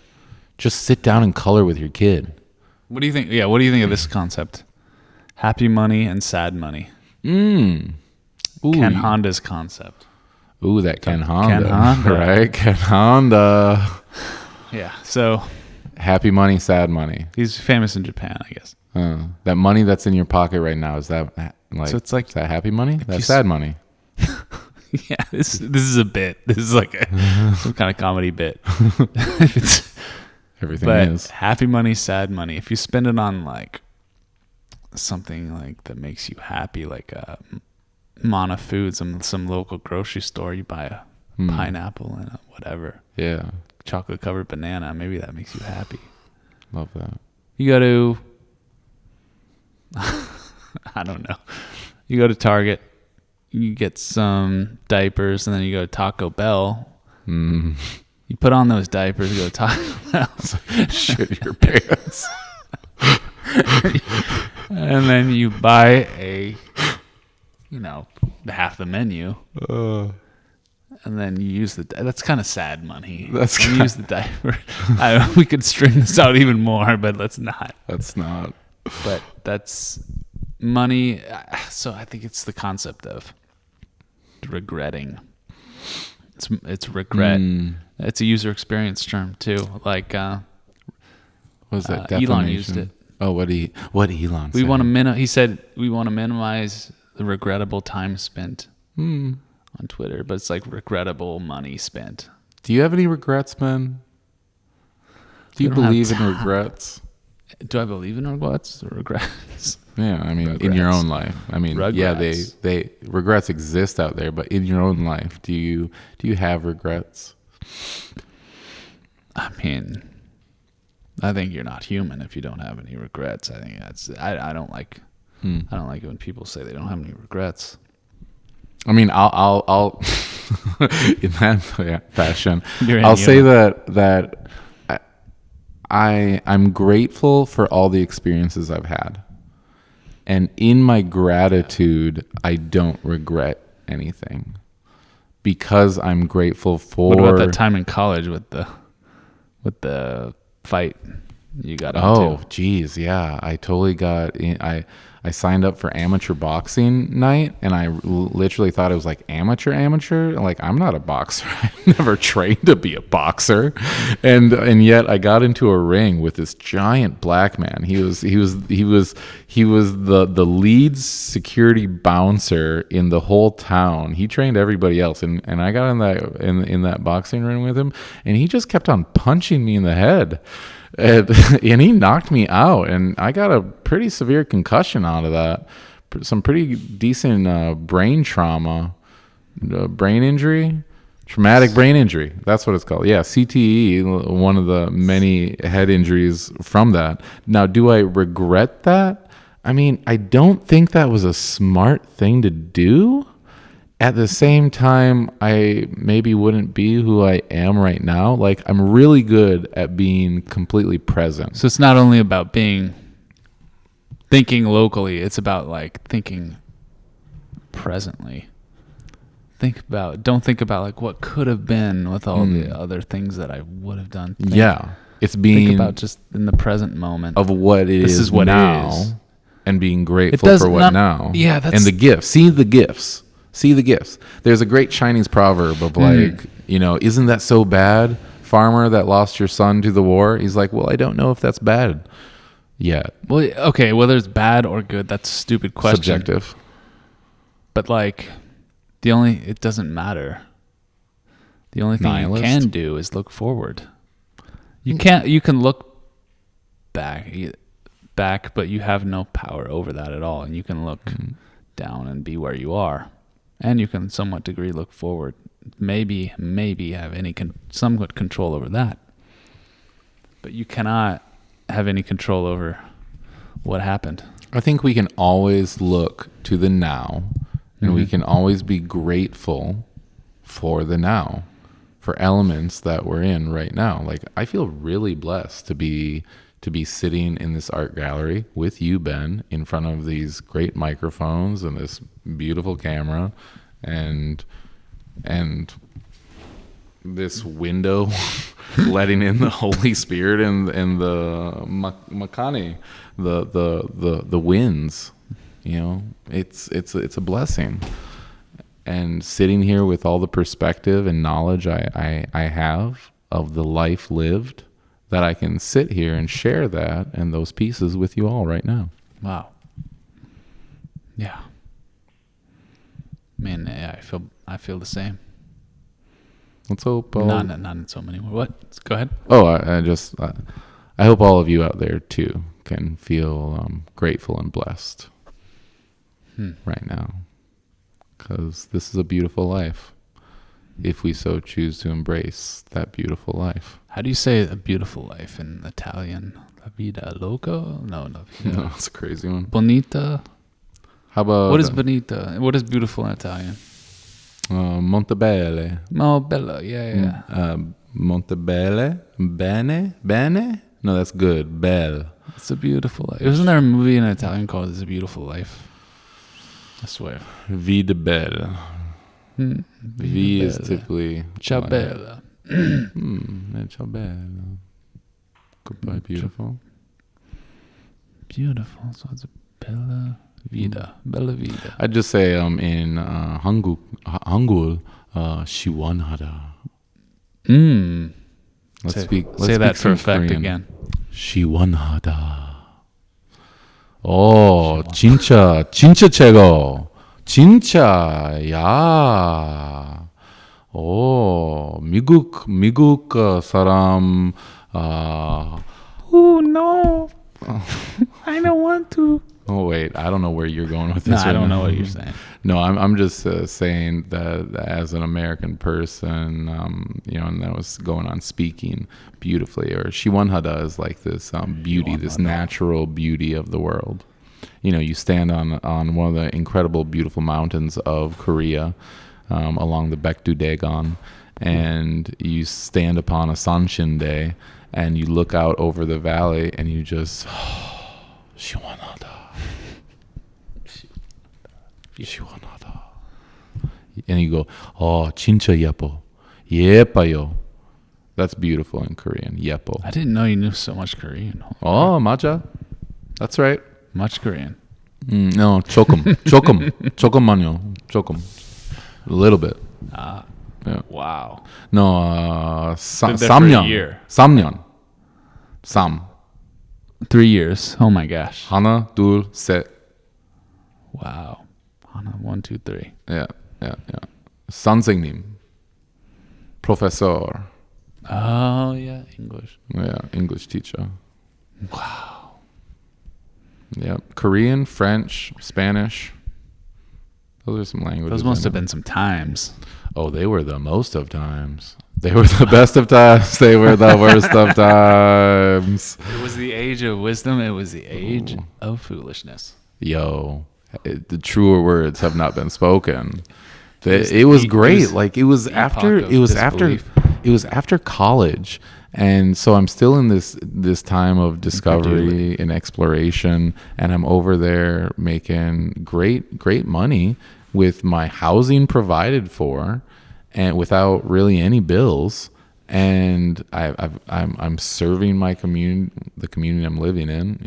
Just sit down and color with your kid. What do you think? Yeah, what do you think of this concept? Happy money and sad money. Ken Honda's concept. Ooh, that Ken Honda. Ken Honda. Right? Ken Honda. Yeah, so happy money, sad money. He's famous in Japan, I guess. That money that's in your pocket right now, is that like, so it's like, is that happy money? That's sad money. Yeah, this is a bit. This is like some kind of comedy bit. Everything But is. happy money, sad money. If you spend it on like something like that makes you happy, like Mana Foods, some local grocery store, you buy a pineapple and a whatever, Yeah. chocolate covered banana. Maybe that makes you happy. Love that. You go to, I don't know. You go to Target, you get some diapers, and then you go to Taco Bell. You put on those diapers, you go to Taco Bell. Shit your pants. And then you buy half the menu. And then you use that's kind of sad money. That's you use the diaper. We could string this out even more, but let's not. That's not. But that's money. So I think it's the concept of regretting. It's regret. It's a user experience term too. Like What was that? Elon used it. Oh, what Elon We said? want to He said we want to minimize the regrettable time spent on Twitter, but it's like regrettable money spent. Do you have any regrets, man? Do you We don't have believe in time. regrets? Do I believe in regrets or regrets? Yeah, I mean, in your Regrets. own life. I mean, Regrets. yeah, they regrets exist out there, but in your own life, do you have regrets? I mean, I think you're not human if you don't have any regrets. I think I don't like I don't like it when people say they don't have any regrets. I mean, I'll in that fashion, You're I'll say inhuman. that I'm grateful for all the experiences I've had. And in my gratitude, I don't regret anything because I'm grateful for. What about that time in college with the fight you got Oh, into? geez, yeah. I totally got in. I signed up for amateur boxing night, and I literally thought it was like amateur. Like, I'm not a boxer. I never trained to be a boxer, and yet I got into a ring with this giant black man. He was the lead security bouncer in the whole town. He trained everybody else, and I got in that boxing ring with him, and he just kept on punching me in the head. And he knocked me out, and I got a pretty severe concussion out of that. Some pretty decent brain trauma, brain injury, traumatic brain injury. That's what it's called. Yeah, CTE, one of the many head injuries from that. Now, do I regret that? I mean, I don't think that was a smart thing to do. At the same time, I maybe wouldn't be who I am right now. Like, I'm really good at being completely present. So it's not only about thinking locally, it's about like thinking presently. Don't think about like what could have been with all the other things that I would have done. Yeah. It's being Think about just in the present moment of what it This is what it now is. and being grateful does for what not- now. yeah, that's- and the gifts. See the gifts. See the gifts. There's a great Chinese proverb of like, isn't that so bad? Farmer that lost your son to the war. He's like, well, I don't know if that's bad yet. Well, okay, whether it's bad or good, that's a stupid question. Subjective. But like, it doesn't matter. The only thing Nihilist? you can do is look forward. You can look back, but you have no power over that at all. And you can look down and be where you are. And you can somewhat degree look forward. Maybe have any somewhat control over that. But you cannot have any control over what happened. I think we can always look to the now, and we can always be grateful for the now, for elements that we're in right now. Like, I feel really blessed to be sitting in this art gallery with you, Ben, in front of these great microphones and this beautiful camera, and this window letting in the Holy Spirit and the makani, the winds. It's a blessing. And sitting here with all the perspective and knowledge I have of the life lived, that I can sit here and share that and those pieces with you all right now. Wow. Yeah. Man, yeah, I I feel the same. Let's hope. Not in so many more. What? Go ahead. Oh, I hope all of you out there too can feel grateful and blessed right now, because this is a beautiful life. If we so choose to embrace that beautiful life. How do you say a beautiful life in Italian? La vida loca? No, la vida. No, that's a crazy one. Bonita. How about What is bonita? What is beautiful in Italian? Montebelle? Oh, bella. Yeah. Montebelle? Bene? No, that's good. Belle. It's a beautiful life. Wasn't there a movie in Italian called It's a Beautiful Life? I swear. Vide belle. V is typically Ciao bella. Ciao bella. Goodbye, beautiful. Beautiful. So it's a bella vida. Bella vida. I'd just say in Hangul, Shiwanhada. Let's speak that for some effect Korean. again. Shiwanhada. Oh, 진짜 최고. 진짜 야. 오, 미국 사람 Oh no. I don't want to. Oh wait, I don't know where you're going with No, this. I don't know what you're saying. No, I'm just saying that as an American person, and that was going on speaking beautifully. Or Shiwanhada is like this beauty, this natural beauty of the world. You stand on one of the incredible, beautiful mountains of Korea, along the Baekdu-daegan, and you stand upon a Sanshin day, and you look out over the valley, and you just Shiwanhada. 시원하다. And you go, oh, 진짜 예뻐. 예뻐요. That's beautiful in Korean. 예뻐. I didn't know you knew so much Korean. Oh, 맞아. That's right. Much Korean. No, 조금만요. 조금. A little bit. Yeah. Wow. No, Lived there for a 3년. year. 3년. 3. 3 years. Oh my gosh. 하나, 둘, 셋. Wow. 1, 2, 3. Yeah. 선생님. Professor. Oh yeah, English. Yeah, English teacher. Wow. Yeah, Korean, French, Spanish. Those are some languages. Those must have been some times. Oh, they were the most of times. They were the best of times. They were the worst of times. It was the age of wisdom. It was the age of foolishness. Yo, the truer words have not been spoken. It was great. Like it was after college, and so I'm still in this time of discovery and exploration, and I'm over there making great money with my housing provided for, and without really any bills. And I'm serving my community, the community I'm living in.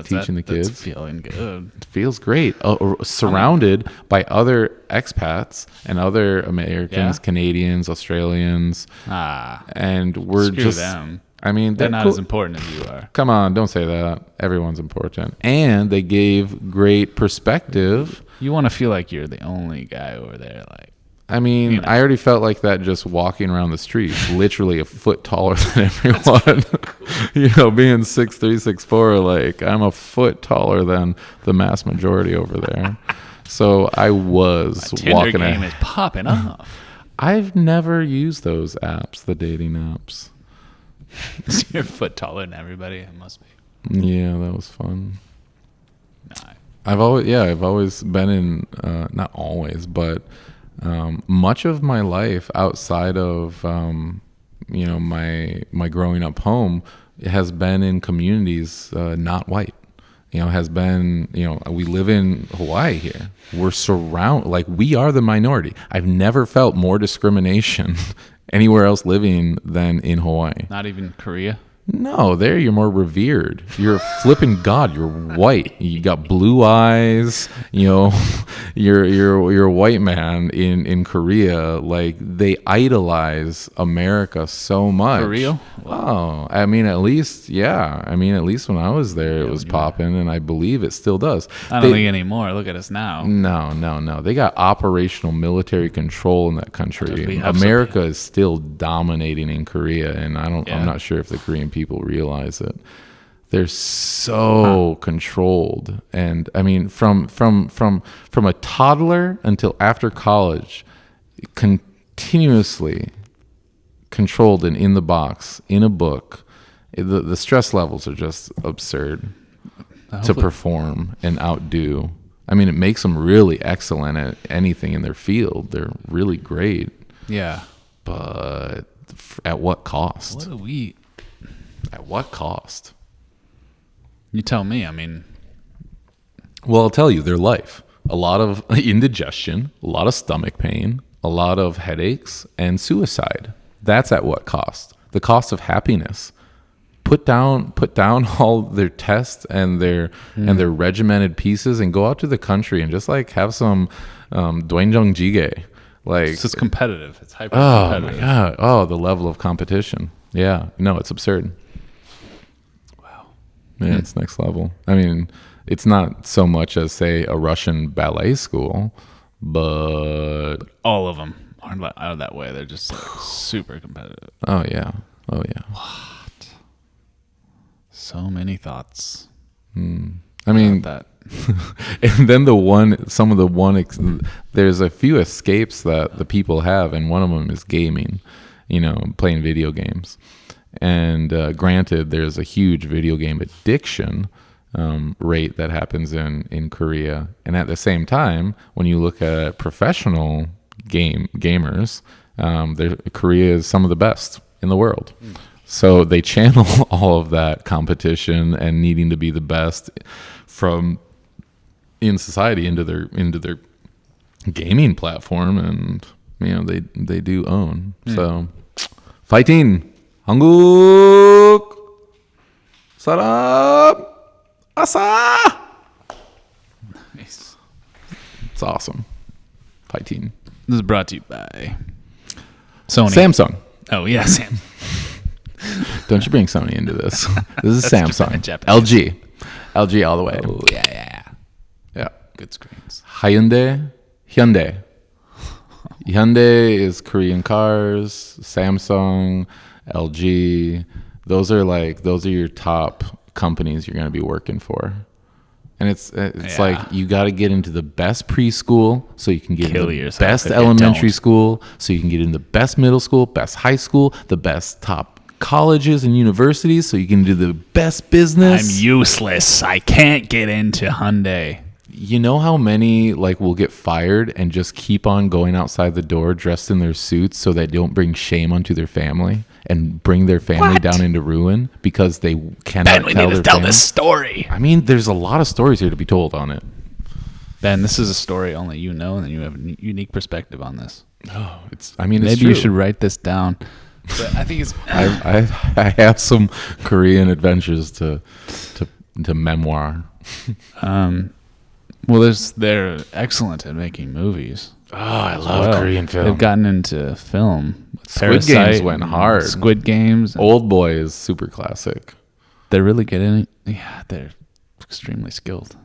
Teaching the kids. That's feeling good. It feels great. Surrounded by other expats and other Americans, Canadians, Australians, and we're Screw just. them. I mean, They're not cool. as important as you are. Come on, don't say that. Everyone's important, and they gave great perspective. You want to feel like you're the only guy over there, like. I mean, I already felt like that just walking around the streets, literally a foot taller than everyone. Being 6'3", 6'4", like I'm a foot taller than the mass majority over there. So I was Tinder walking. game is popping off. I've never used those apps, the dating apps. You're a foot taller than everybody. It must be. Yeah, that was fun. Nah. I've always been in, not always, but. Much of my life outside of my growing up home has been in communities not white. Has been we live in Hawaii here. We're we are the minority. I've never felt more discrimination anywhere else living than in Hawaii. Not even Korea. No, there you're more revered. You're a flipping god. You're white. You got blue eyes. You know, you're a white man in Korea. Like they idolize America so much. For real? Oh, I mean, at least, yeah. I mean, at least when I was there, it was popping, and I believe it still does. I don't think anymore. Look at us now. No. They got operational military control in that country. We have America is still dominating in Korea, and I'm Yeah. not sure if the Korean people realize it. They're so controlled, and I mean, from a toddler until after college, continuously controlled and in the box in a book. The stress levels are just absurd to perform and outdo. I mean, it makes them really excellent at anything in their field. They're really great, Yeah. but at what cost? What do we? At what cost? You tell me. I mean, Well, I'll tell you, their life. A lot of indigestion, a lot of stomach pain, a lot of headaches, and suicide. That's at what cost? The cost of happiness. Put down all their tests and their regimented pieces and go out to the country and just like have some doenjang jjigae. Like it's just competitive. It's hyper oh competitive. my god. Oh, the level of competition. Yeah. No, it's absurd. Wow. Yeah, it's next level. I mean, it's not so much as say a Russian ballet school, but All of them aren't out of that way. They're just like super competitive. oh yeah. So many thoughts I mean, about that. and then there's a few escapes that the people have, and one of them is gaming, playing video games. And granted, there's a huge video game addiction rate that happens in Korea. And at the same time, when you look at professional gamers, Korea is some of the best in the world. So they channel all of that competition and needing to be the best from in society into their gaming platform, and they do own. So fighting 한국 사람 아싸. Nice. It's awesome. Fighting. This is brought to you by Sony. Samsung. Oh yeah, Sam. Don't you bring Sony into this. This is That's Samsung. Japanese. LG all the way. Oh yeah. Yeah. Good screens. Hyundai. Hyundai is Korean cars. Samsung, LG. Those are your top companies you're going to be working for. And it's like you got to get into the best preschool so you can get Kill into the yourself best if you elementary don't. school so you can get into the best middle school, best high school, the best top colleges and universities so you can do the best I'm business. useless. I can't get into Hyundai. You know how many will get fired and just keep on going outside the door dressed in their suits so they don't bring shame onto their family and bring their family What? down into ruin because they cannot Ben, we tell need their to tell family? this story. I mean, there's a lot of stories here to be told on it. Ben, this is a story only you know, and you have a unique perspective on this. Oh, it's Maybe true. you should write this down. But I think it's I have some Korean adventures to memoir. well, they're excellent at making movies. Oh, I love Well, Korean film. They've gotten into film. Squid Games Parasite went and hard. Squid Games. Old Boy is super classic. They're really getting it. Yeah, they're extremely skilled.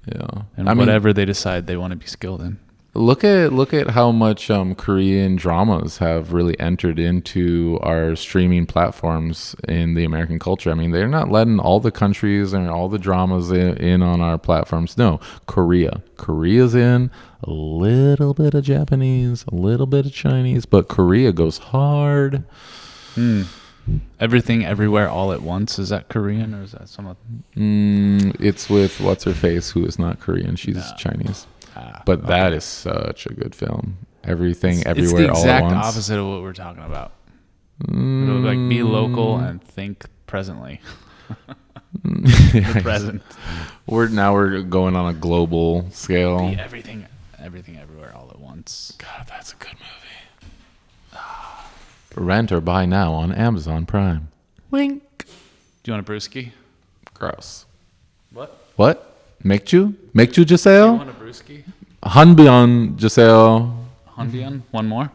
Yeah, And I mean, whatever they decide they want to be skilled in. look at how much Korean dramas have really entered into our streaming platforms in the American culture. I mean, they're not letting all the countries and all the dramas in on our platforms. No, Korea's in, a little bit of Japanese, a little bit of Chinese, but Korea goes hard. Everything, Everywhere, All at Once. Is that Korean or is that some? It's with what's her face, who is not Korean. She's Chinese. But that is such a good film. Everything, Everywhere, it's All the at exact Once. opposite of what we're talking about. It'll be local and think presently. The present. We're going on a global scale. Be everything, Everywhere, All at Once. God, that's a good movie. Rent or buy now on Amazon Prime. Wink. you want a brewski? Gross. What? Mekju? Mekju You Giselle? want a brewski? Hanbyeon Giselle. Hanbian? One more?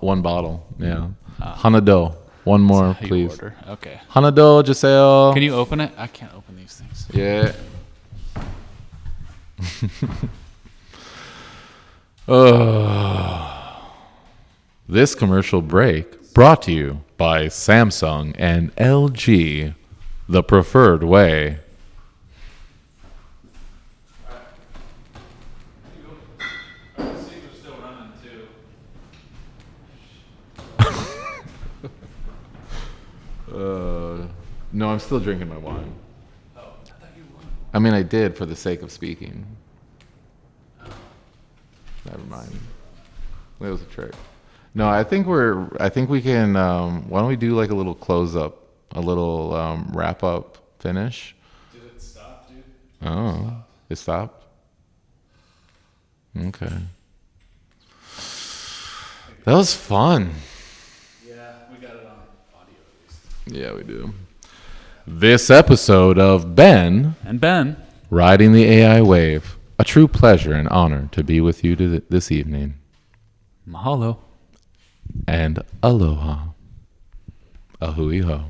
One bottle. Yeah. Hanado. One more, How you please. order. Okay. Hanado Giselle. Can you open it? I can't open these things. Yeah. This commercial break brought to you by Samsung and LG, the preferred way. No, I'm still drinking my wine. I mean, I did for the sake of speaking. Never mind. It was a trick. No, I think we can. Why don't we do like a little close up, a little wrap up finish? Did it stop, dude? Oh, it stopped. Okay. That was fun. Yeah, we got it on audio at least. Yeah, we do. This episode of Ben And Ben. Riding the AI Wave. A true pleasure and honor to be with you this evening. Mahalo. And aloha. Ahui ho.